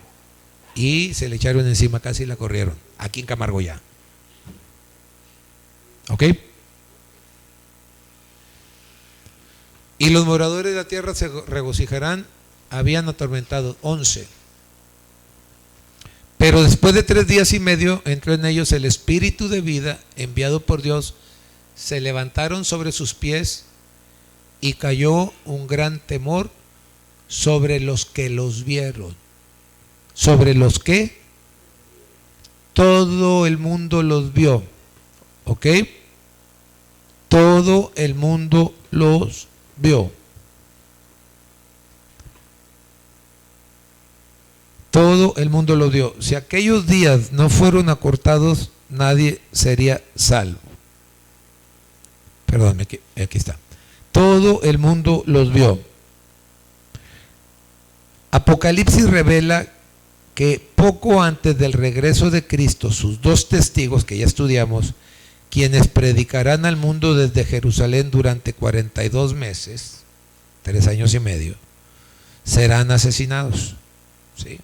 Y se le echaron encima, casi la corrieron, aquí en Camargo ya. ¿Ok? Y los moradores de la tierra se regocijarán. Habían atormentado 11. Pero después de 3 días y medio entró en ellos el espíritu de vida enviado por Dios. Se levantaron sobre sus pies y cayó un gran temor sobre los que los vieron. ¿Sobre los que? Todo el mundo los vio. ¿Ok? Todo el mundo los vio. Todo el mundo lo dio. Si aquellos días no fueron acortados, nadie sería salvo. Perdón, aquí está. Todo el mundo los vio. Apocalipsis revela que poco antes del regreso de Cristo, sus dos testigos que ya estudiamos, quienes predicarán al mundo desde Jerusalén durante 42 meses, 3 años y medio, serán asesinados. ¿Sí?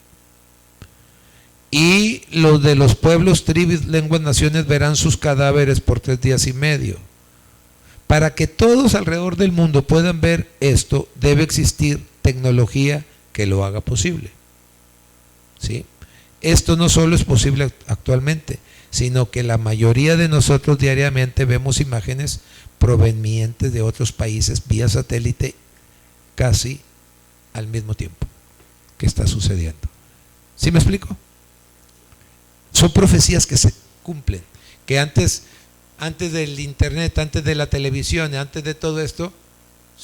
Y los de los pueblos, tribus, lenguas, naciones verán sus cadáveres por 3 días y medio. Para que todos alrededor del mundo puedan ver esto, debe existir tecnología que lo haga posible. ¿Sí? Esto no solo es posible actualmente, sino que la mayoría de nosotros diariamente vemos imágenes provenientes de otros países vía satélite casi al mismo tiempo que está sucediendo. ¿Sí me explico? Son profecías que se cumplen, que antes del internet, antes de la televisión, antes de todo esto,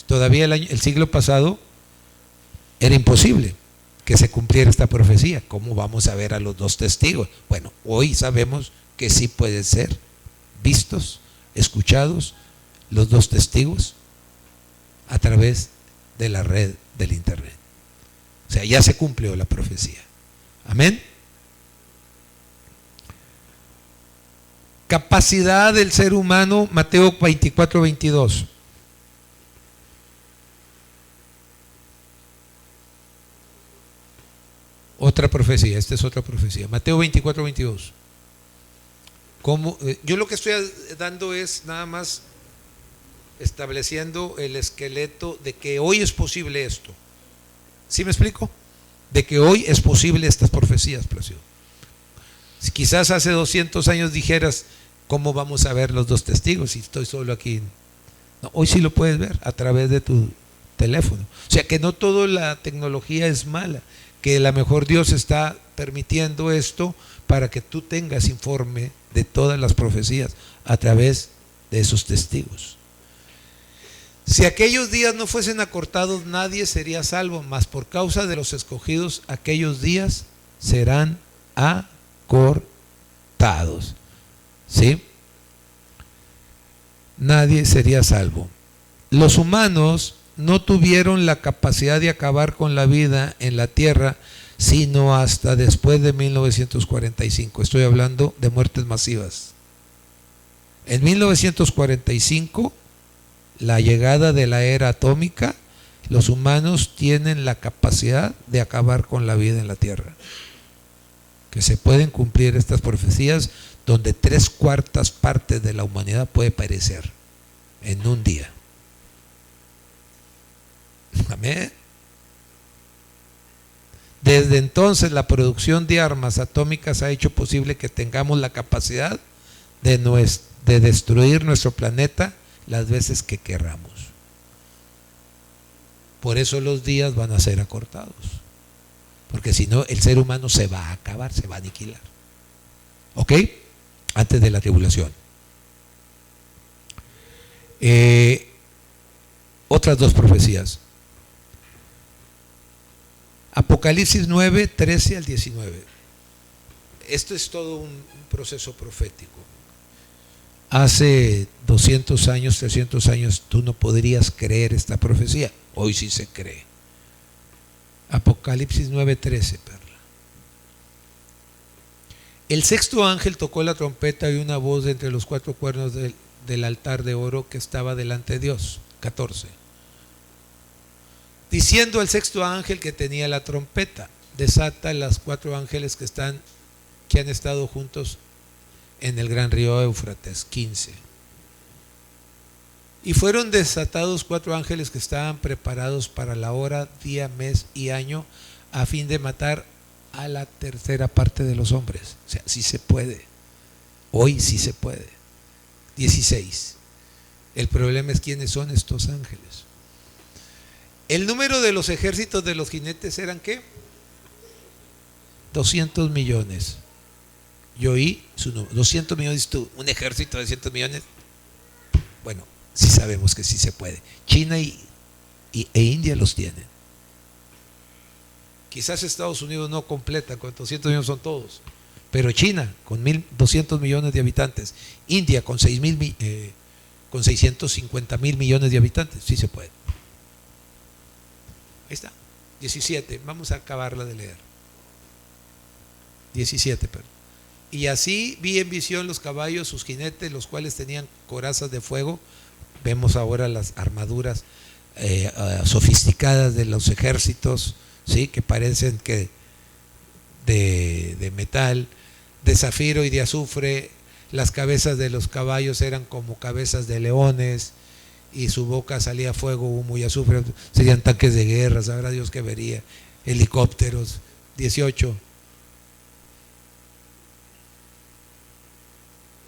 todavía el siglo pasado era imposible que se cumpliera esta profecía. ¿Cómo vamos a ver a los dos testigos? Bueno, hoy sabemos que sí pueden ser vistos, escuchados los dos testigos a través de la red del internet. O sea, ya se cumplió la profecía. Amén. Capacidad del ser humano, Mateo 24, 22. Otra profecía, esta es otra profecía. Mateo 24, 22. Yo lo que estoy dando es nada más estableciendo el esqueleto de que hoy es posible esto. ¿Sí me explico? De que hoy es posible estas profecías, Placido. Si quizás hace 200 años dijeras, ¿cómo vamos a ver los dos testigos si estoy solo aquí? No, hoy sí lo puedes ver a través de tu teléfono. O sea que no toda la tecnología es mala, que a lo mejor Dios está permitiendo esto para que tú tengas informe de todas las profecías a través de esos testigos. Si aquellos días no fuesen acortados, nadie sería salvo, mas por causa de los escogidos, aquellos días serán acortados. ¿Sí? Nadie sería salvo. Los humanos no tuvieron la capacidad de acabar con la vida en la tierra sino hasta después de 1945. Estoy hablando de muertes masivas. En 1945, la llegada de la era atómica, los humanos tienen la capacidad de acabar con la vida en la Tierra. Que se pueden cumplir estas profecías donde 3/4 partes de la humanidad puede perecer en un día. Amén. Desde entonces la producción de armas atómicas ha hecho posible que tengamos la capacidad de destruir nuestro planeta las veces que querramos. Por eso los días van a ser acortados, porque si no el ser humano se va a acabar, se va a aniquilar. ¿Ok? Antes de la tribulación. Otras dos profecías. Apocalipsis 9, 13 al 19. Esto es todo un proceso profético. Hace 200 años, 300 años, tú no podrías creer esta profecía. Hoy sí se cree. Apocalipsis 9, 13, Perla. El sexto ángel tocó la trompeta y una voz de entre los 4 cuernos del altar de oro que estaba delante de Dios. 14. Diciendo al sexto ángel que tenía la trompeta, desata las 4 ángeles que han estado juntos en el gran río Éufrates. 15. Y fueron desatados 4 ángeles que estaban preparados para la hora, día, mes y año, a fin de matar a la tercera parte de los hombres. O sea, sí se puede. Hoy sí se puede. 16. El problema es quiénes son estos ángeles. El número de los ejércitos de los jinetes eran ¿qué? 200 millones. Yo oí su número. 200 millones, tú, un ejército de 200 millones. Bueno, sí sabemos que sí se puede. China e India los tienen. Quizás Estados Unidos no completa, con 200 millones son todos. Pero China, con 1.200 millones de habitantes. India, con 650.000 millones de habitantes. Sí se puede. Ahí está, 17, vamos a acabarla de leer. 17, perdón. Y así vi en visión los caballos, sus jinetes, los cuales tenían corazas de fuego. Vemos ahora las armaduras sofisticadas de los ejércitos, ¿sí? Que parecen que de metal, de zafiro y de azufre. Las cabezas de los caballos eran como cabezas de leones, y su boca salía fuego, humo y azufre. Serían tanques de guerra, sabrá Dios que vería. Helicópteros. 18.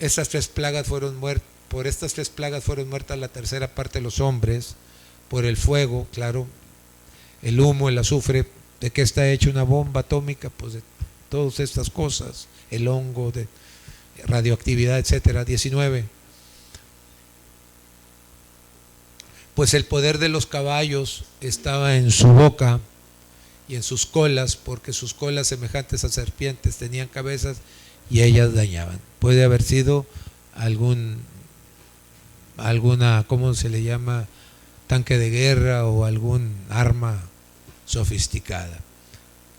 Estas 3 plagas fueron muertas. Por estas 3 plagas fueron muertas la tercera parte de los hombres. Por el fuego, claro. El humo, el azufre. ¿De qué está hecha una bomba atómica? Pues de todas estas cosas. El hongo, de radioactividad, etcétera. 19. Pues el poder de los caballos estaba en su boca y en sus colas, porque sus colas semejantes a serpientes tenían cabezas y ellas dañaban. Puede haber sido alguna, ¿cómo se le llama? Tanque de guerra o algún arma sofisticada.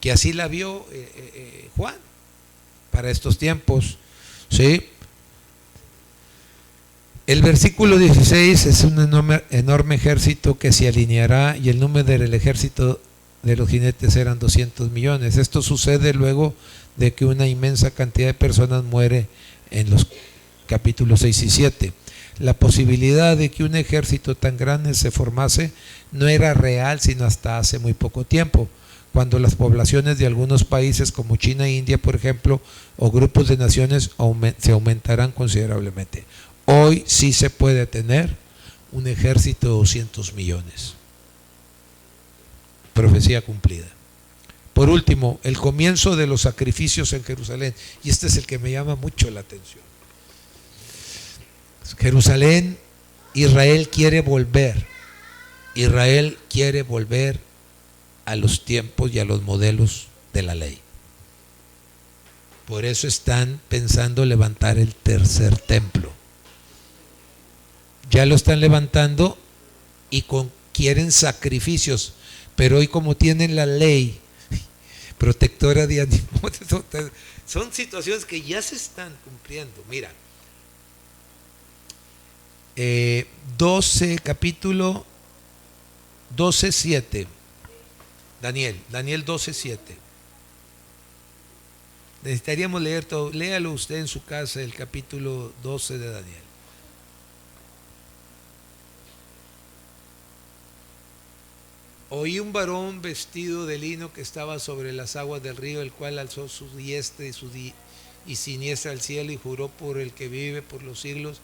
Que así la vio Juan para estos tiempos, ¿sí? El versículo 16 es un enorme ejército que se alineará, y el número del ejército de los jinetes eran 200 millones. Esto sucede luego de que una inmensa cantidad de personas muere en los capítulos 6 y 7. La posibilidad de que un ejército tan grande se formase no era real sino hasta hace muy poco tiempo, cuando las poblaciones de algunos países como China e India, por ejemplo, o grupos de naciones se aumentarán considerablemente. Hoy sí se puede tener un ejército de 200 millones. Profecía cumplida. Por último, el comienzo de los sacrificios en Jerusalén. Y este es el que me llama mucho la atención. Jerusalén, Israel quiere volver. Israel quiere volver a los tiempos y a los modelos de la ley. Por eso están pensando levantar el tercer templo. Ya lo están levantando y quieren sacrificios, pero hoy como tienen la ley protectora de animales, son situaciones que ya se están cumpliendo. Mira, 12, capítulo 12:7. Daniel 12:7. Necesitaríamos leer todo. Léalo usted en su casa, el capítulo 12 de Daniel. Oí un varón vestido de lino que estaba sobre las aguas del río, el cual alzó su diestra y siniestra al cielo y juró por el que vive por los siglos,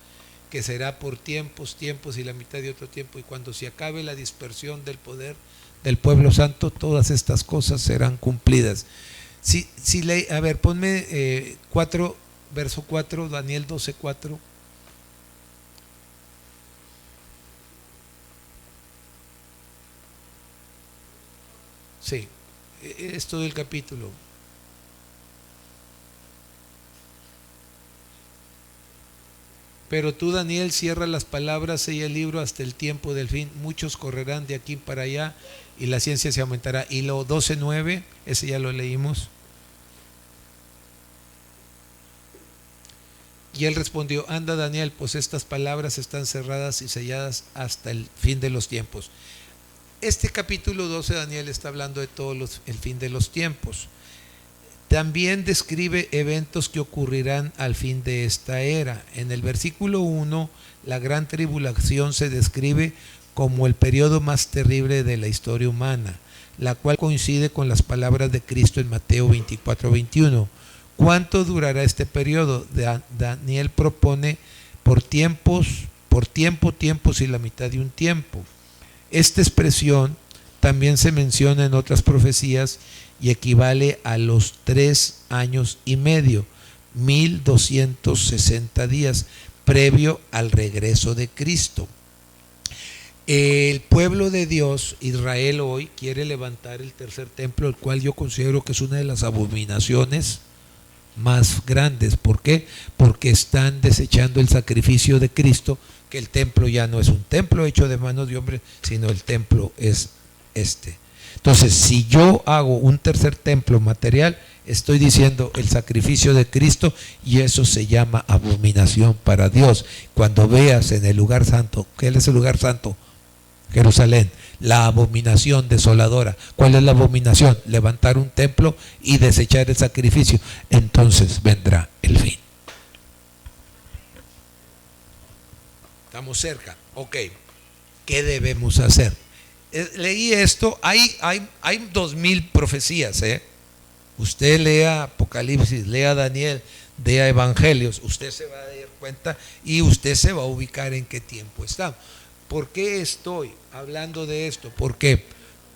que será por tiempos y la mitad de otro tiempo, y cuando se acabe la dispersión del poder del pueblo santo, todas estas cosas serán cumplidas. A ver, ponme 4, verso 4, Daniel 12:4. Sí, es todo el capítulo. Pero tú, Daniel, cierra las palabras, sella el libro hasta el tiempo del fin. Muchos correrán de aquí para allá y la ciencia se aumentará. Y lo 12:9, ese ya lo leímos. Y él respondió: anda, Daniel, pues estas palabras están cerradas y selladas hasta el fin de los tiempos. Este capítulo 12 de Daniel está hablando de el fin de los tiempos. También describe eventos que ocurrirán al fin de esta era. En el versículo 1, la gran tribulación se describe como el periodo más terrible de la historia humana, la cual coincide con las palabras de Cristo en Mateo 24:21. ¿Cuánto durará este periodo? Daniel propone por tiempos y la mitad de un tiempo. Esta expresión también se menciona en otras profecías y equivale a los 3 años y medio, 1260 días, previo al regreso de Cristo. El pueblo de Dios, Israel, hoy quiere levantar el tercer templo, el cual yo considero que es una de las abominaciones más grandes. ¿Por qué? Porque están desechando el sacrificio de Cristo, que el templo ya no es un templo hecho de manos de hombre, sino el templo es este. Entonces, si yo hago un tercer templo material, estoy diciendo el sacrificio de Cristo, y eso se llama abominación para Dios. Cuando veas en el lugar santo, ¿qué es el lugar santo? Jerusalén, la abominación desoladora. ¿Cuál es la abominación? Levantar un templo y desechar el sacrificio. Entonces vendrá el fin. Estamos cerca. Ok, ¿qué debemos hacer? Leí esto, hay 2000 profecías. Usted lea Apocalipsis, lea Daniel, lea Evangelios, usted se va a dar cuenta y usted se va a ubicar en qué tiempo estamos. ¿Por qué estoy hablando de esto? ¿Por qué?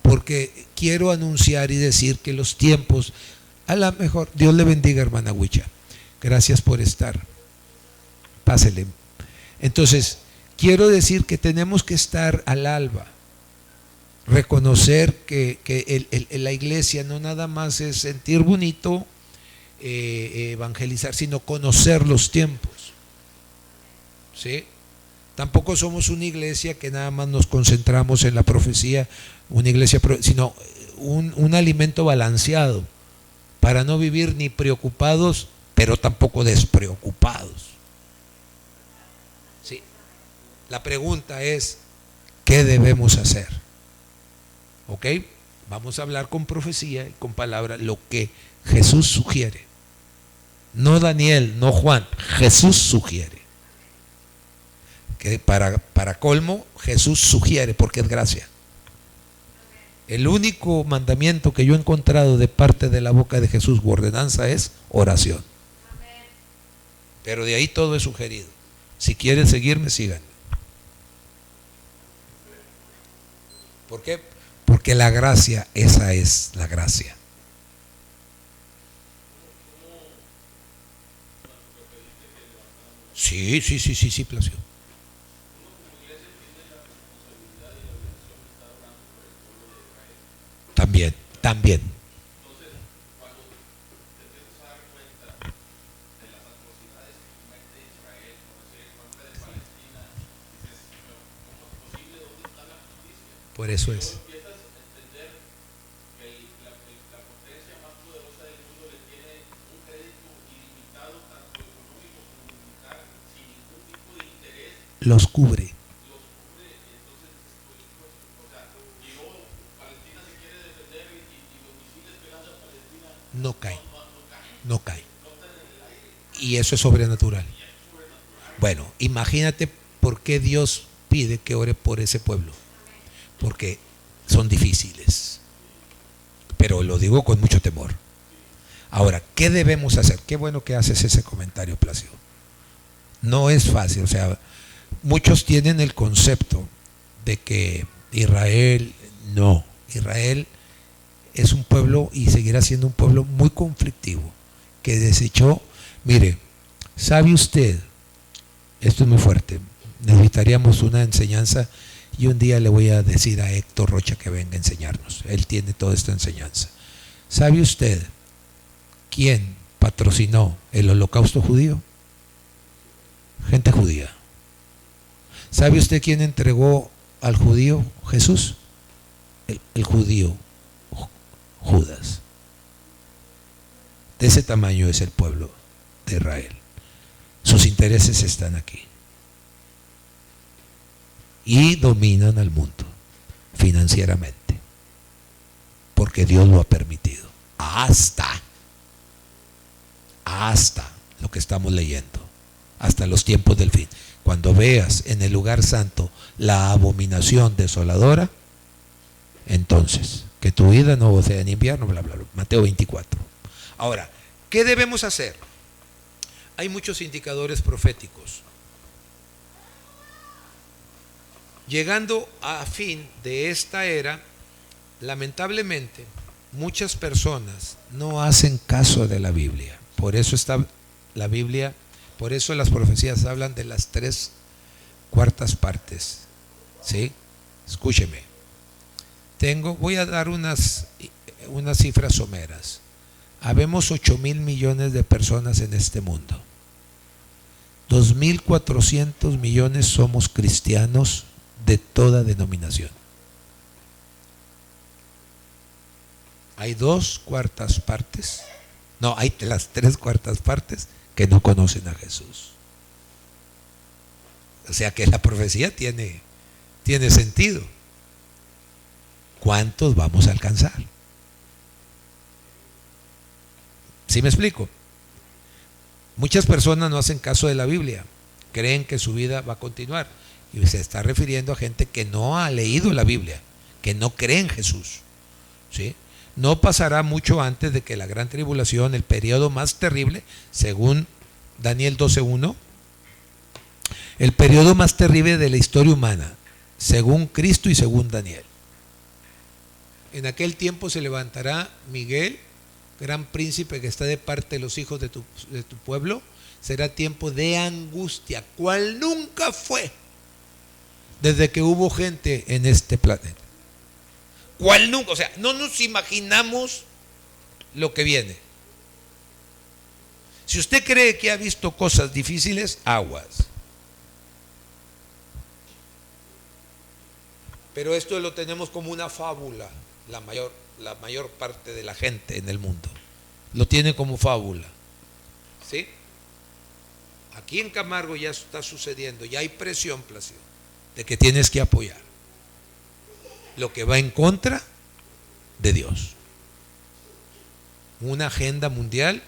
Porque quiero anunciar y decir que los tiempos, a lo mejor, Dios le bendiga, hermana Huicha, gracias por estar, pásele. Entonces, quiero decir que tenemos que estar al alba, reconocer que la iglesia no nada más es sentir bonito, evangelizar, sino conocer los tiempos. ¿Sí? Tampoco somos una iglesia que nada más nos concentramos en la profecía, una iglesia, sino un alimento balanceado, para no vivir ni preocupados, pero tampoco despreocupados. ¿Sí? La pregunta es, ¿qué debemos hacer? ¿Ok? Vamos a hablar con profecía y con palabra lo que Jesús sugiere. No Daniel, no Juan, Jesús sugiere. Que para colmo, Jesús sugiere, porque es gracia. El único mandamiento que yo he encontrado de parte de la boca de Jesús u ordenanza es oración. Pero de ahí todo es sugerido. Si quieren seguirme, sigan. ¿Por qué? Porque la gracia, esa es la gracia. Sí, Placio. También. Por eso es. los cubre. No cae, no cae. Y eso es sobrenatural. Bueno, imagínate por qué Dios pide que ore por ese pueblo. Porque son difíciles. Pero lo digo con mucho temor. Ahora, ¿qué debemos hacer? Qué bueno que haces ese comentario, Placio. No es fácil, o sea, muchos tienen el concepto de que Israel es un pueblo y seguirá siendo un pueblo muy conflictivo, que desechó. Mire, ¿sabe usted? Esto es muy fuerte, necesitaríamos una enseñanza y un día le voy a decir a Héctor Rocha que venga a enseñarnos, él tiene toda esta enseñanza. ¿Sabe usted quién patrocinó el holocausto judío? Gente judía. ¿Sabe usted quién entregó al judío Jesús? El judío Judas. De ese tamaño es el pueblo de Israel. Sus intereses están aquí. Y dominan al mundo financieramente. Porque Dios lo ha permitido. Hasta lo que estamos leyendo. Hasta los tiempos del fin. Cuando veas en el lugar santo la abominación desoladora, entonces, que tu vida no sea en invierno, bla, bla, bla. Mateo 24. Ahora, ¿qué debemos hacer? Hay muchos indicadores proféticos. Llegando a fin de esta era, lamentablemente, muchas personas no hacen caso de la Biblia. Por eso está la Biblia, por eso las profecías hablan de las 3/4 partes. ¿Sí? Escúcheme. Voy a dar unas cifras someras. Habemos 8,000 millones de personas en este mundo. 2,400 millones somos cristianos de toda denominación. Hay 2/4 partes, no, hay las 3/4 partes que no conocen a Jesús. O sea que la profecía tiene sentido. ¿Cuántos vamos a alcanzar? ¿Sí me explico? Muchas personas no hacen caso de la Biblia, creen que su vida va a continuar. Y se está refiriendo a gente que no ha leído la Biblia, que no cree en Jesús. ¿Sí? No pasará mucho antes de que la gran tribulación, el periodo más terrible, según Daniel 12:1, el periodo más terrible de la historia humana, según Cristo y según Daniel. En aquel tiempo se levantará Miguel, gran príncipe que está de parte de los hijos de tu pueblo. Será tiempo de angustia, cual nunca fue desde que hubo gente en este planeta. ¿Cuál nunca? O sea, no nos imaginamos lo que viene. Si usted cree que ha visto cosas difíciles, aguas. Pero esto lo tenemos como una fábula, la mayor parte de la gente en el mundo. Lo tiene como fábula. ¿Sí? Aquí en Camargo ya está sucediendo, ya hay presión, Placio, de que tienes que apoyar lo que va en contra de Dios. Una agenda mundial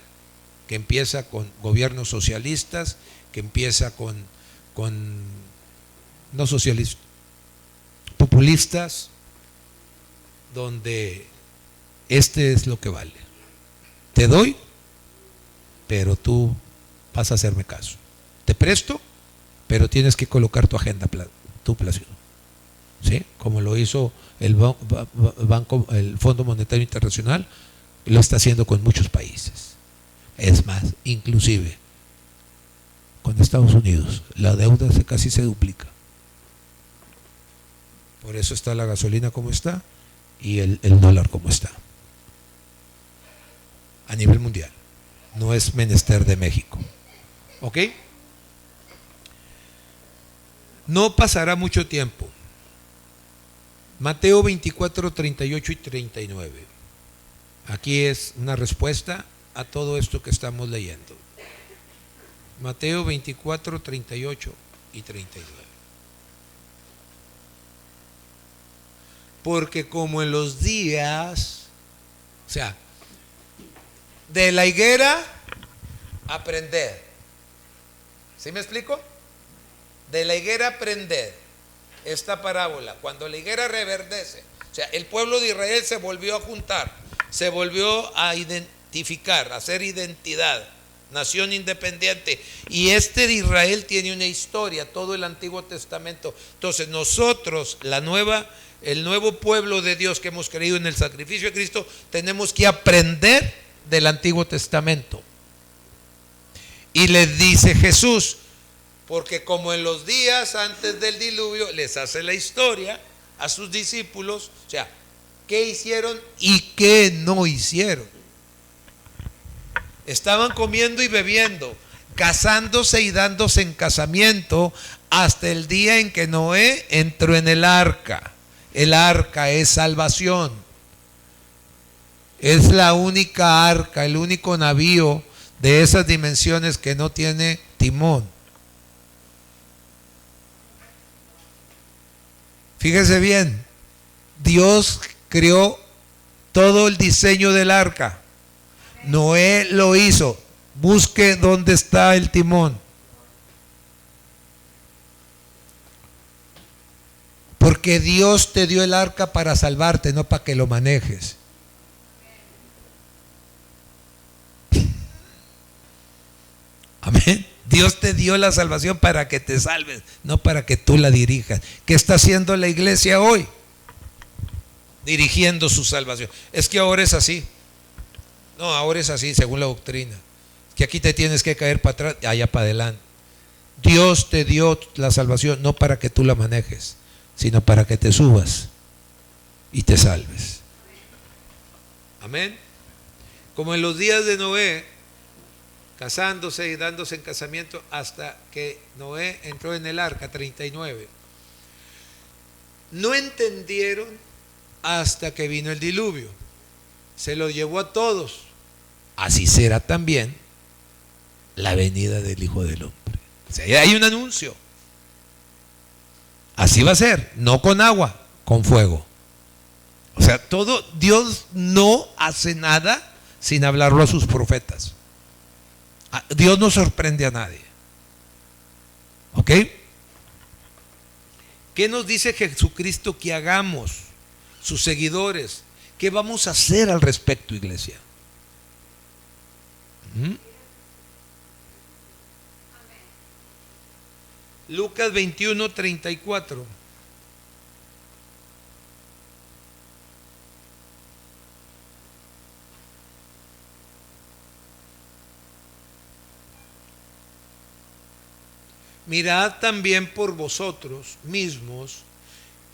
que empieza con gobiernos socialistas, que empieza con no socialistas, populistas, donde este es lo que vale. Te doy, pero tú vas a hacerme caso. Te presto, pero tienes que colocar tu agenda, tu Placio. ¿Sí? Como lo hizo el Fondo Monetario Internacional, lo está haciendo con muchos países. Es más, inclusive con Estados Unidos, la deuda casi se duplica. Por eso está la gasolina como está y el dólar como está. A nivel mundial. No es menester de México. ¿Ok? No pasará mucho tiempo. Mateo 24, 38 y 39. Aquí es una respuesta a todo esto que estamos leyendo. Mateo 24, 38 y 39. Porque como en los días, o sea, de la higuera aprender. ¿Sí me explico? De la higuera aprender esta parábola. Cuando la higuera reverdece, o sea, el pueblo de Israel se volvió a juntar, se volvió a identificar, a hacer identidad, nación independiente. Y de Israel tiene una historia, todo el Antiguo Testamento. Entonces nosotros, el nuevo pueblo de Dios que hemos creído en el sacrificio de Cristo, tenemos que aprender del Antiguo Testamento. Y les dice Jesús, porque como en los días antes del diluvio, les hace la historia a sus discípulos, o sea, qué hicieron y qué no hicieron. Estaban comiendo y bebiendo, casándose y dándose en casamiento hasta el día en que Noé entró en el arca. El arca es salvación. Es la única arca, el único navío de esas dimensiones que no tiene timón. Fíjese bien, Dios creó todo el diseño del arca. Noé lo hizo. Busque dónde está el timón. Porque Dios te dio el arca para salvarte, no para que lo manejes. Amén. Dios te dio la salvación para que te salves, no para que tú la dirijas. ¿Qué está haciendo la iglesia hoy? Dirigiendo su salvación. Es que ahora es así. No, ahora es así según la doctrina. Que aquí te tienes que caer para atrás, allá para adelante. Dios te dio la salvación no para que tú la manejes, sino para que te subas y te salves. Amén. Como en los días de Noé, casándose y dándose en casamiento hasta que Noé entró en el arca, 39. No entendieron hasta que vino el diluvio. Se lo llevó a todos. Así será también la venida del Hijo del Hombre. O sea, hay un anuncio. Así va a ser, no con agua, con fuego. O sea, Dios no hace nada sin hablarlo a sus profetas. Dios no sorprende a nadie. ¿Ok? ¿Qué nos dice Jesucristo que hagamos, sus seguidores? ¿Qué vamos a hacer al respecto, iglesia? Lucas 21, 34. Mirad también por vosotros mismos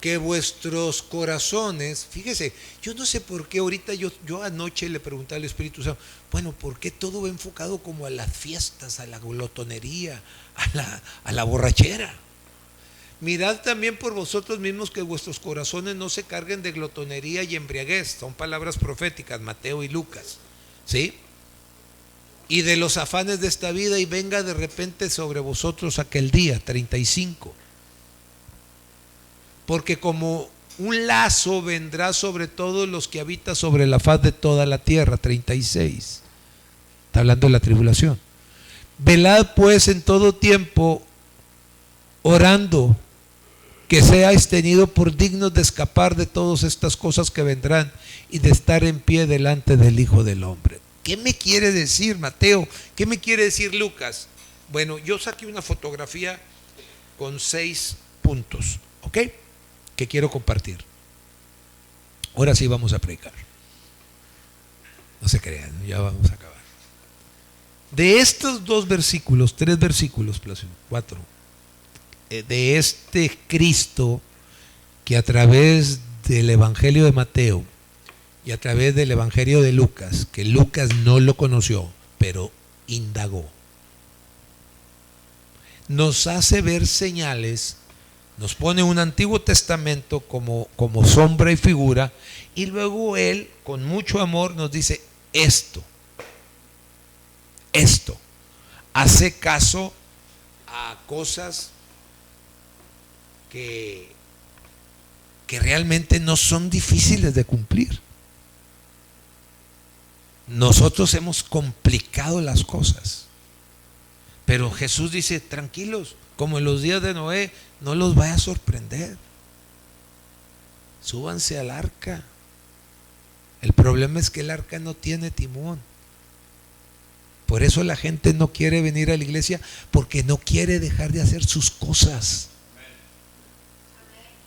que vuestros corazones, fíjese, yo no sé por qué ahorita yo anoche le pregunté al Espíritu Santo, bueno, ¿por qué todo va enfocado como a las fiestas, a la glotonería, a la borrachera? Mirad también por vosotros mismos que vuestros corazones no se carguen de glotonería y embriaguez, son palabras proféticas, Mateo y Lucas, ¿sí? Y de los afanes de esta vida, y venga de repente sobre vosotros aquel día, 35. Porque como un lazo vendrá sobre todos los que habitan sobre la faz de toda la tierra, 36. Está hablando de la tribulación. Velad pues en todo tiempo, orando, que seáis tenidos por dignos de escapar de todas estas cosas que vendrán y de estar en pie delante del Hijo del Hombre. ¿Qué me quiere decir Mateo? ¿Qué me quiere decir Lucas? Bueno, yo saqué una fotografía con 6 puntos, ¿ok? Que quiero compartir. Ahora sí vamos a predicar. No se crean, ya vamos a acabar. De estos 2 versículos, 3 versículos, 4, de este Cristo que a través del Evangelio de Mateo y a través del Evangelio de Lucas, que Lucas no lo conoció, pero indagó, nos hace ver señales, nos pone un Antiguo Testamento como sombra y figura, y luego Él, con mucho amor, nos dice esto, hace caso a cosas que realmente no son difíciles de cumplir. Nosotros hemos complicado las cosas. Pero Jesús dice, tranquilos, como en los días de Noé, no los vaya a sorprender. Súbanse al arca. El problema es que el arca no tiene timón. Por eso la gente no quiere venir a la iglesia, porque no quiere dejar de hacer sus cosas.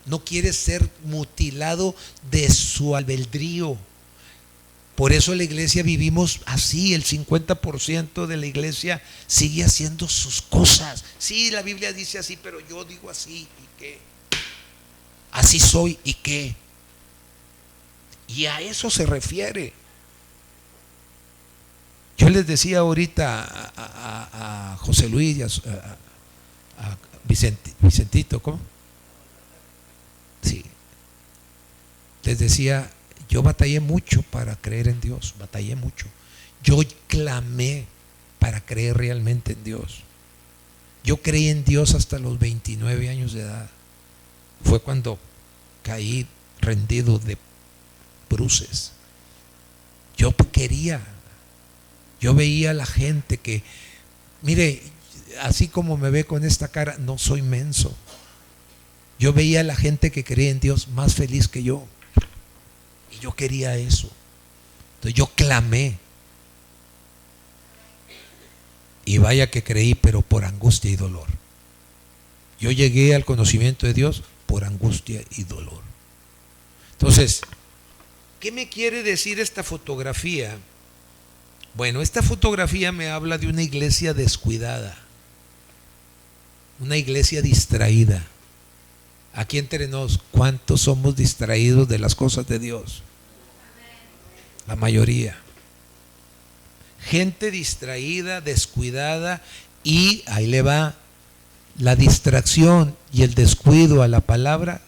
No quiere ser mutilado de su albedrío. Por eso la iglesia vivimos así. El 50% de la iglesia sigue haciendo sus cosas. Sí, la Biblia dice así, pero yo digo así. ¿Y qué? Así soy. ¿Y qué? Y a eso se refiere. Yo les decía ahorita a José Luis y a Vicentito, ¿cómo? Sí. Les decía, yo batallé mucho para creer en Dios, batallé mucho. Yo clamé para creer realmente en Dios. Yo creí en Dios hasta los 29 años de edad. Fue cuando caí rendido de bruces. Yo quería. Yo veía a la gente que, mire, así como me ve con esta cara, no soy menso. Yo veía a la gente que creía en Dios más feliz que yo. Y yo quería eso. Entonces yo clamé. Y vaya que creí, pero por angustia y dolor. Yo llegué al conocimiento de Dios por angustia y dolor. Entonces, ¿qué me quiere decir esta fotografía? Bueno, esta fotografía me habla de una iglesia descuidada, una iglesia distraída. Aquí entre nos, ¿cuántos somos distraídos de las cosas de Dios? La mayoría. Gente distraída, descuidada, y ahí le va, la distracción y el descuido a la palabra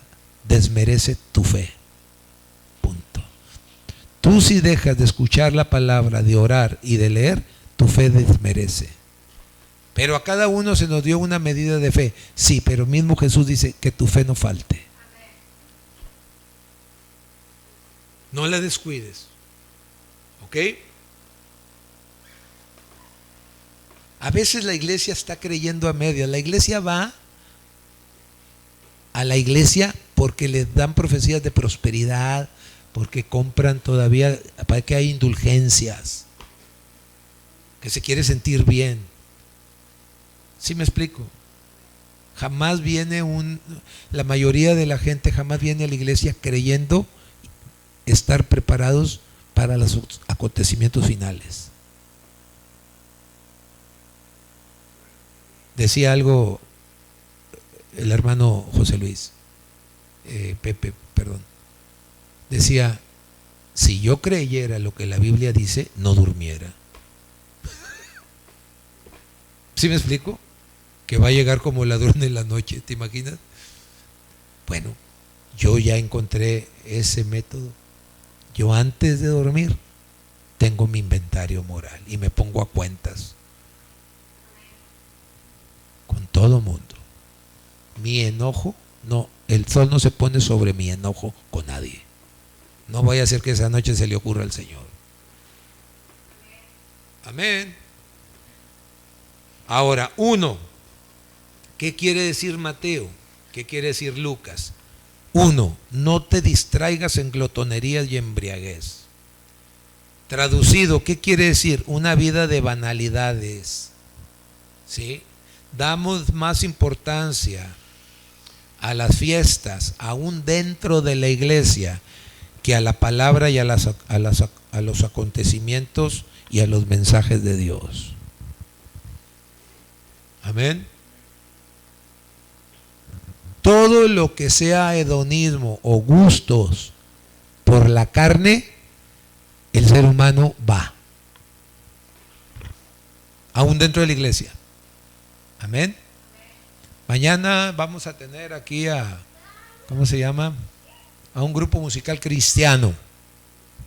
desmerece tu fe. Punto. Tú, si dejas de escuchar la palabra, de orar y de leer, tu fe desmerece. Pero a cada uno se nos dio una medida de fe. Sí, pero mismo Jesús dice que tu fe no falte. No la descuides. ¿Ok? A veces la iglesia está creyendo a medias. La iglesia va a la iglesia porque les dan profecías de prosperidad, porque compran todavía, para que hay indulgencias, que se quiere sentir bien. ¿Sí me explico? Jamás viene la mayoría de la gente jamás viene a la iglesia creyendo estar preparados para los acontecimientos finales. Decía algo el hermano José Luis, Pepe, perdón. Decía, si yo creyera lo que la Biblia dice, no durmiera. ¿Sí me explico? Que va a llegar como ladrón en la noche, ¿te imaginas? Bueno, yo ya encontré ese método. Yo antes de dormir tengo mi inventario moral y me pongo a cuentas con todo mundo. Mi enojo, no, el sol no se pone sobre mi enojo con nadie. No vaya a ser que esa noche se le ocurra al Señor. Amén. Ahora, ¿qué quiere decir Mateo? ¿Qué quiere decir Lucas? 1, no te distraigas en glotonerías y embriaguez. Traducido, ¿qué quiere decir? Una vida de banalidades. ¿Sí? Damos más importancia a las fiestas, aún dentro de la iglesia, que a la palabra y a los acontecimientos y a los mensajes de Dios. Amén. Todo lo que sea hedonismo o gustos por la carne, el ser humano va. Aún dentro de la iglesia. Amén. Mañana vamos a tener aquí ¿cómo se llama? A un grupo musical cristiano.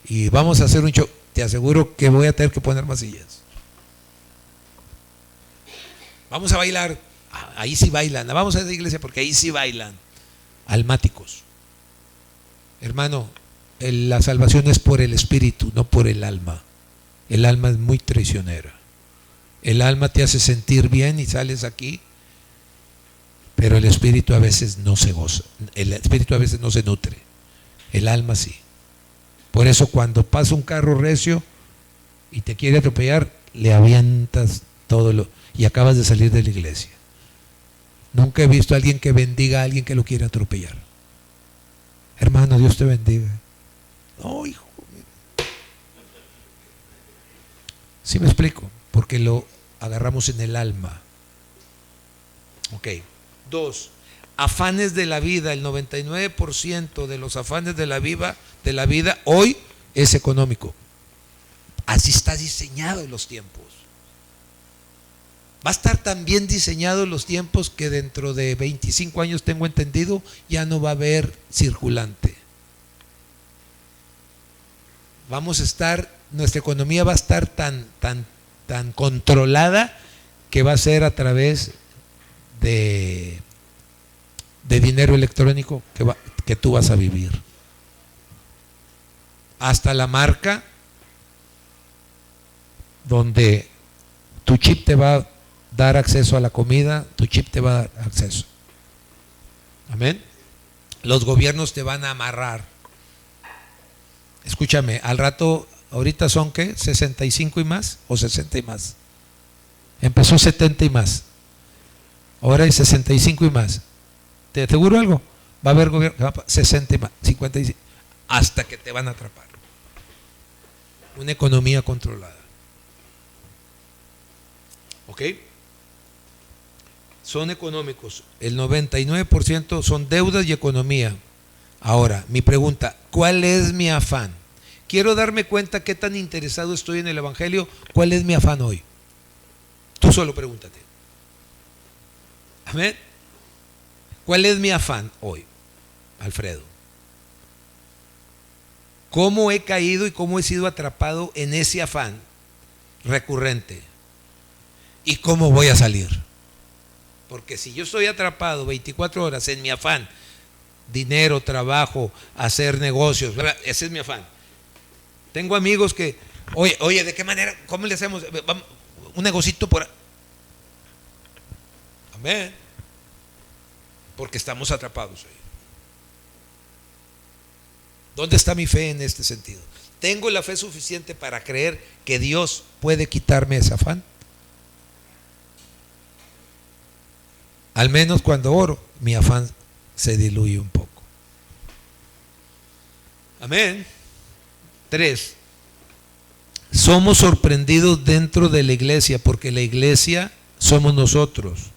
Y vamos a hacer un show. Te aseguro que voy a tener que poner más sillas. Vamos a bailar. Ahí sí bailan. Vamos a esa iglesia porque ahí sí bailan. almáticos. Hermano, la salvación es por el espíritu, no por el alma. El alma es muy traicionera. El alma te hace sentir bien y sales aquí, pero el espíritu a veces no se goza. El espíritu a veces no se nutre. El alma sí. Por eso cuando pasa un carro recio y te quiere atropellar, le avientas todo lo y acabas de salir de la iglesia. Nunca he visto a alguien que bendiga a alguien que lo quiere atropellar. Hermano, Dios te bendiga. No, hijo. ¿Sí me explico? Porque lo agarramos en el alma. Ok. 2. Afanes de la vida. El 99% de los afanes de la vida hoy es económico. Así está diseñado en los tiempos. Va a estar tan bien diseñado en los tiempos que dentro de 25 años, tengo entendido, ya no va a haber circulante. Nuestra economía va a estar tan controlada que va a ser a través de dinero electrónico que tú vas a vivir. Hasta la marca donde tu chip te va a dar acceso a la comida, tu chip te va a dar acceso. Amén. Los gobiernos te van a amarrar. Escúchame, al rato, ahorita son ¿qué? 65 y más o 60 y más. Empezó 70 y más. Ahora hay 65 y más. ¿Te aseguro algo? Va a haber gobierno 60 y más, 55, hasta que te van a atrapar. Una economía controlada. ¿Ok? Son económicos. El 99% son deudas y economía. Ahora, mi pregunta, ¿cuál es mi afán? Quiero darme cuenta qué tan interesado estoy en el Evangelio. ¿Cuál es mi afán hoy? Tú solo pregúntate. Amén. ¿Cuál es mi afán hoy, Alfredo? ¿Cómo he caído y cómo he sido atrapado en ese afán recurrente? ¿Y cómo voy a salir? Porque si yo estoy atrapado 24 horas en mi afán, dinero, trabajo, hacer negocios, ¿verdad? Ese es mi afán. Tengo amigos que, oye, ¿de qué manera? ¿Cómo le hacemos? Vamos, un negocito por... Amén. Porque estamos atrapados ahí. ¿Dónde está mi fe en este sentido? ¿Tengo la fe suficiente para creer que Dios puede quitarme ese afán? Al menos cuando oro, mi afán se diluye un poco. Amén. 3. Somos sorprendidos dentro de la iglesia, porque la iglesia somos nosotros.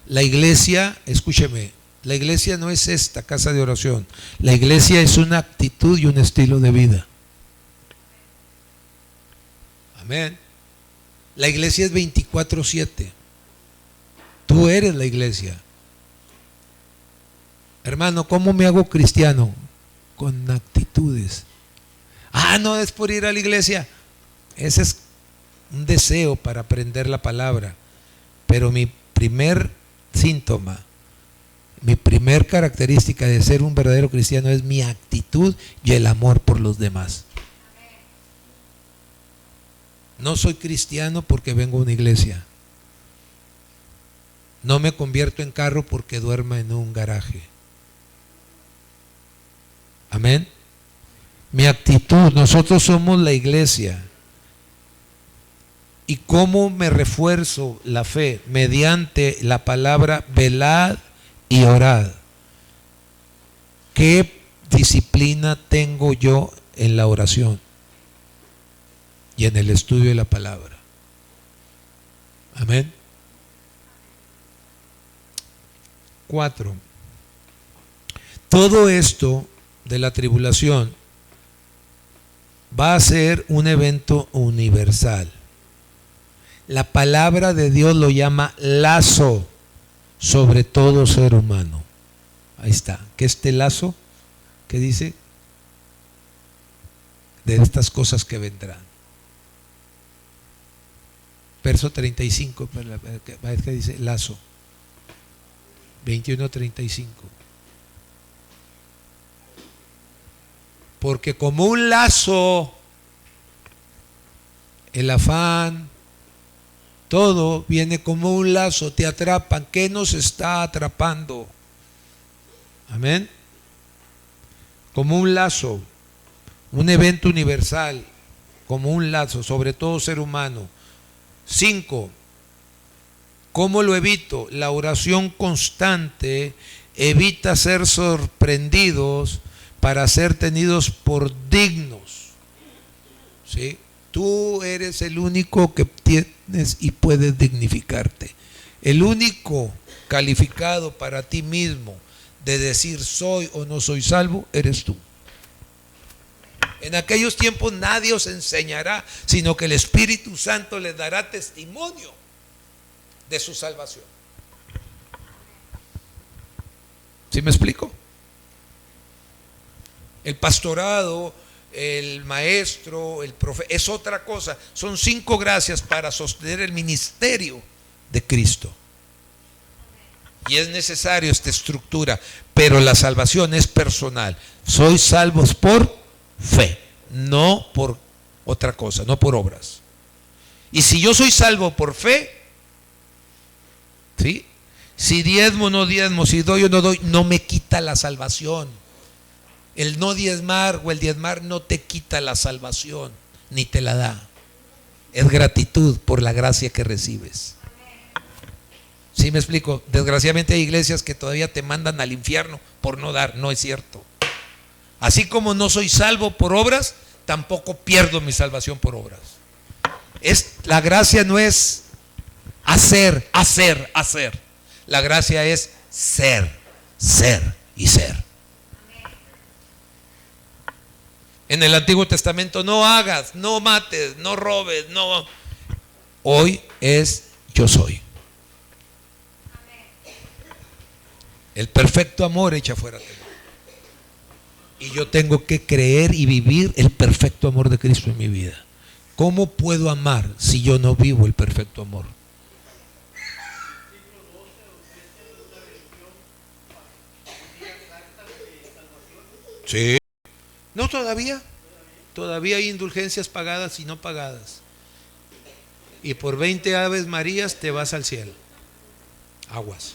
La iglesia, escúcheme, la iglesia no es esta casa de oración. La iglesia es una actitud y un estilo de vida. Amén. La iglesia es 24/7. Tú eres la iglesia. Hermano, ¿cómo me hago cristiano? Con actitudes. No es por ir a la iglesia. Ese es un deseo para aprender la palabra. Pero mi primer síntoma, mi primer característica de ser un verdadero cristiano es mi actitud y el amor por los demás. No soy cristiano porque vengo a una iglesia. No me convierto en carro porque duerma en un garaje. Amén. Mi actitud, nosotros somos la iglesia. ¿Y cómo me refuerzo la fe? Mediante la palabra velad y orad. ¿Qué disciplina tengo yo en la oración y en el estudio de la palabra? Amén. 4. Todo esto de la tribulación va a ser un evento universal. La palabra de Dios lo llama lazo sobre todo ser humano. Ahí está. ¿Qué es este lazo? ¿Qué dice? De estas cosas que vendrán. Verso 35, que dice lazo. 21:35. Porque como un lazo, el afán, todo viene como un lazo, te atrapan. ¿Qué nos está atrapando? Amén. Como un lazo, un evento universal, como un lazo, sobre todo ser humano. 5. ¿Cómo lo evito? La oración constante evita ser sorprendidos para ser tenidos por dignos. ¿Sí? Tú eres el único que tienes y puedes dignificarte. El único calificado para ti mismo de decir soy o no soy salvo, eres tú. En aquellos tiempos nadie os enseñará, sino que el Espíritu Santo les dará testimonio de su salvación. ¿Sí me explico? El pastorado, el maestro, el profeta, es otra cosa. Son 5 gracias para sostener el ministerio de Cristo. Y es necesario esta estructura, pero la salvación es personal. Sois salvos por fe, no por otra cosa, no por obras. Y si yo soy salvo por fe, ¿sí? Si diezmo o no diezmo, si doy o no doy, no me quita la salvación. El no diezmar o el diezmar no te quita la salvación, ni te la da. Es gratitud por la gracia que recibes. ¿Sí me explico? Desgraciadamente hay iglesias que todavía te mandan al infierno por no dar. No es cierto. Así como no soy salvo por obras, tampoco pierdo mi salvación por obras. La gracia no es hacer. La gracia es ser y ser. En el Antiguo Testamento no hagas, no mates, no robes, no. Hoy es yo soy. El perfecto amor echa fuera temor. Y yo tengo que creer y vivir el perfecto amor de Cristo en mi vida. ¿Cómo puedo amar si yo no vivo el perfecto amor? Sí. No, todavía. Todavía hay indulgencias pagadas y no pagadas. Y por 20 Aves Marías te vas al cielo. Aguas.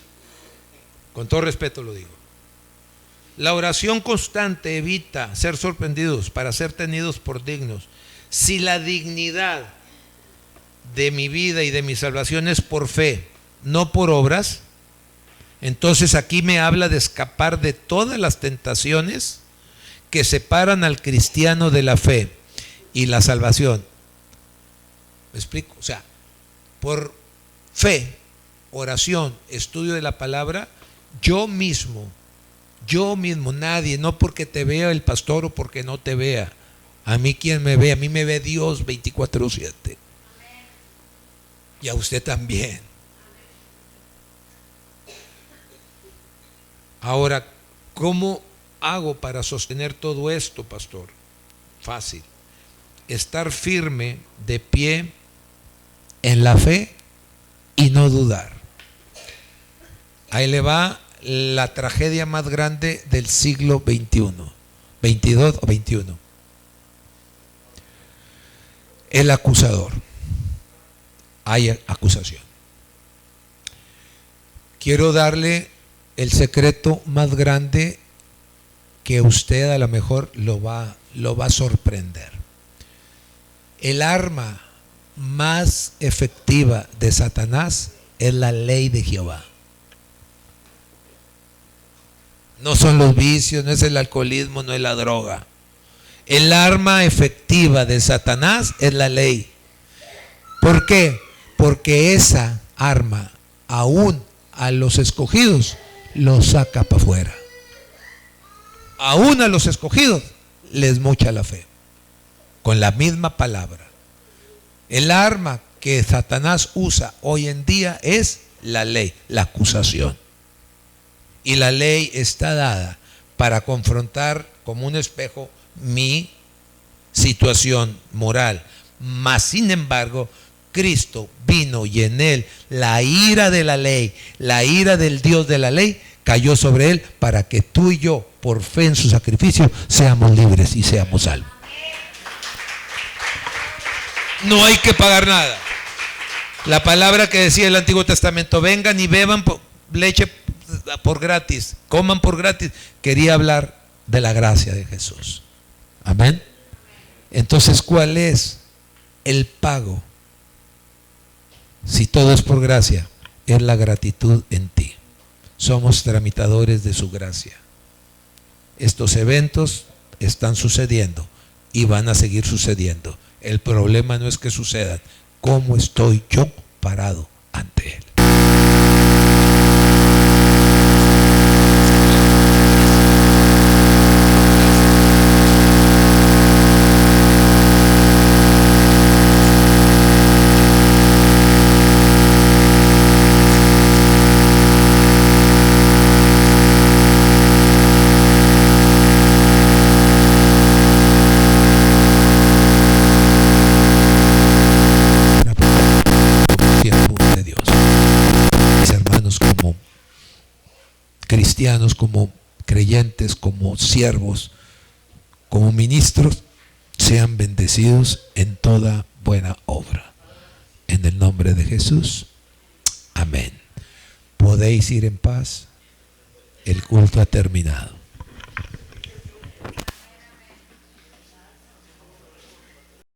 Con todo respeto lo digo. La oración constante evita ser sorprendidos para ser tenidos por dignos. Si la dignidad de mi vida y de mi salvación es por fe, no por obras, entonces aquí me habla de escapar de todas las tentaciones que separan al cristiano de la fe y la salvación. ¿Me explico? O sea, por fe, oración, estudio de la palabra, yo mismo, nadie, no porque te vea el pastor o porque no te vea. A mí quien me ve, a mí me ve Dios 24/7. Y a usted también. Ahora, ¿cómo hago para sostener todo esto, pastor? Fácil. Estar firme, de pie, en la fe y no dudar. Ahí le va la tragedia más grande del siglo XXI, 22 o 21. El acusador. Hay acusación. Quiero darle el secreto más grande que usted a lo mejor lo va a sorprender. El arma más efectiva de Satanás es la ley de Jehová. No son los vicios, no es el alcoholismo, no es la droga. El arma efectiva de Satanás es la ley. ¿Por qué? Porque esa arma, aún a los escogidos, los saca para afuera. Aún a los escogidos les mocha la fe. Con la misma palabra. El arma que Satanás usa hoy en día es la ley, la acusación. Y la ley está dada para confrontar como un espejo mi situación moral. Mas, sin embargo, Cristo vino y en él la ira de la ley, la ira del Dios de la ley, cayó sobre él para que tú y yo, por fe en su sacrificio, seamos libres y seamos salvos. No hay que pagar nada. La palabra que decía el Antiguo Testamento, vengan y beban leche por gratis, coman por gratis, quería hablar de la gracia de Jesús. Amén. Entonces, ¿cuál es el pago? Si todo es por gracia, es la gratitud en ti. Somos tramitadores de su gracia. Estos eventos están sucediendo y van a seguir sucediendo. El problema no es que sucedan, ¿cómo estoy yo parado ante él? Cristianos, como creyentes, como siervos, como ministros, sean bendecidos en toda buena obra. En el nombre de Jesús. Amén. Podéis ir en paz. El culto ha terminado.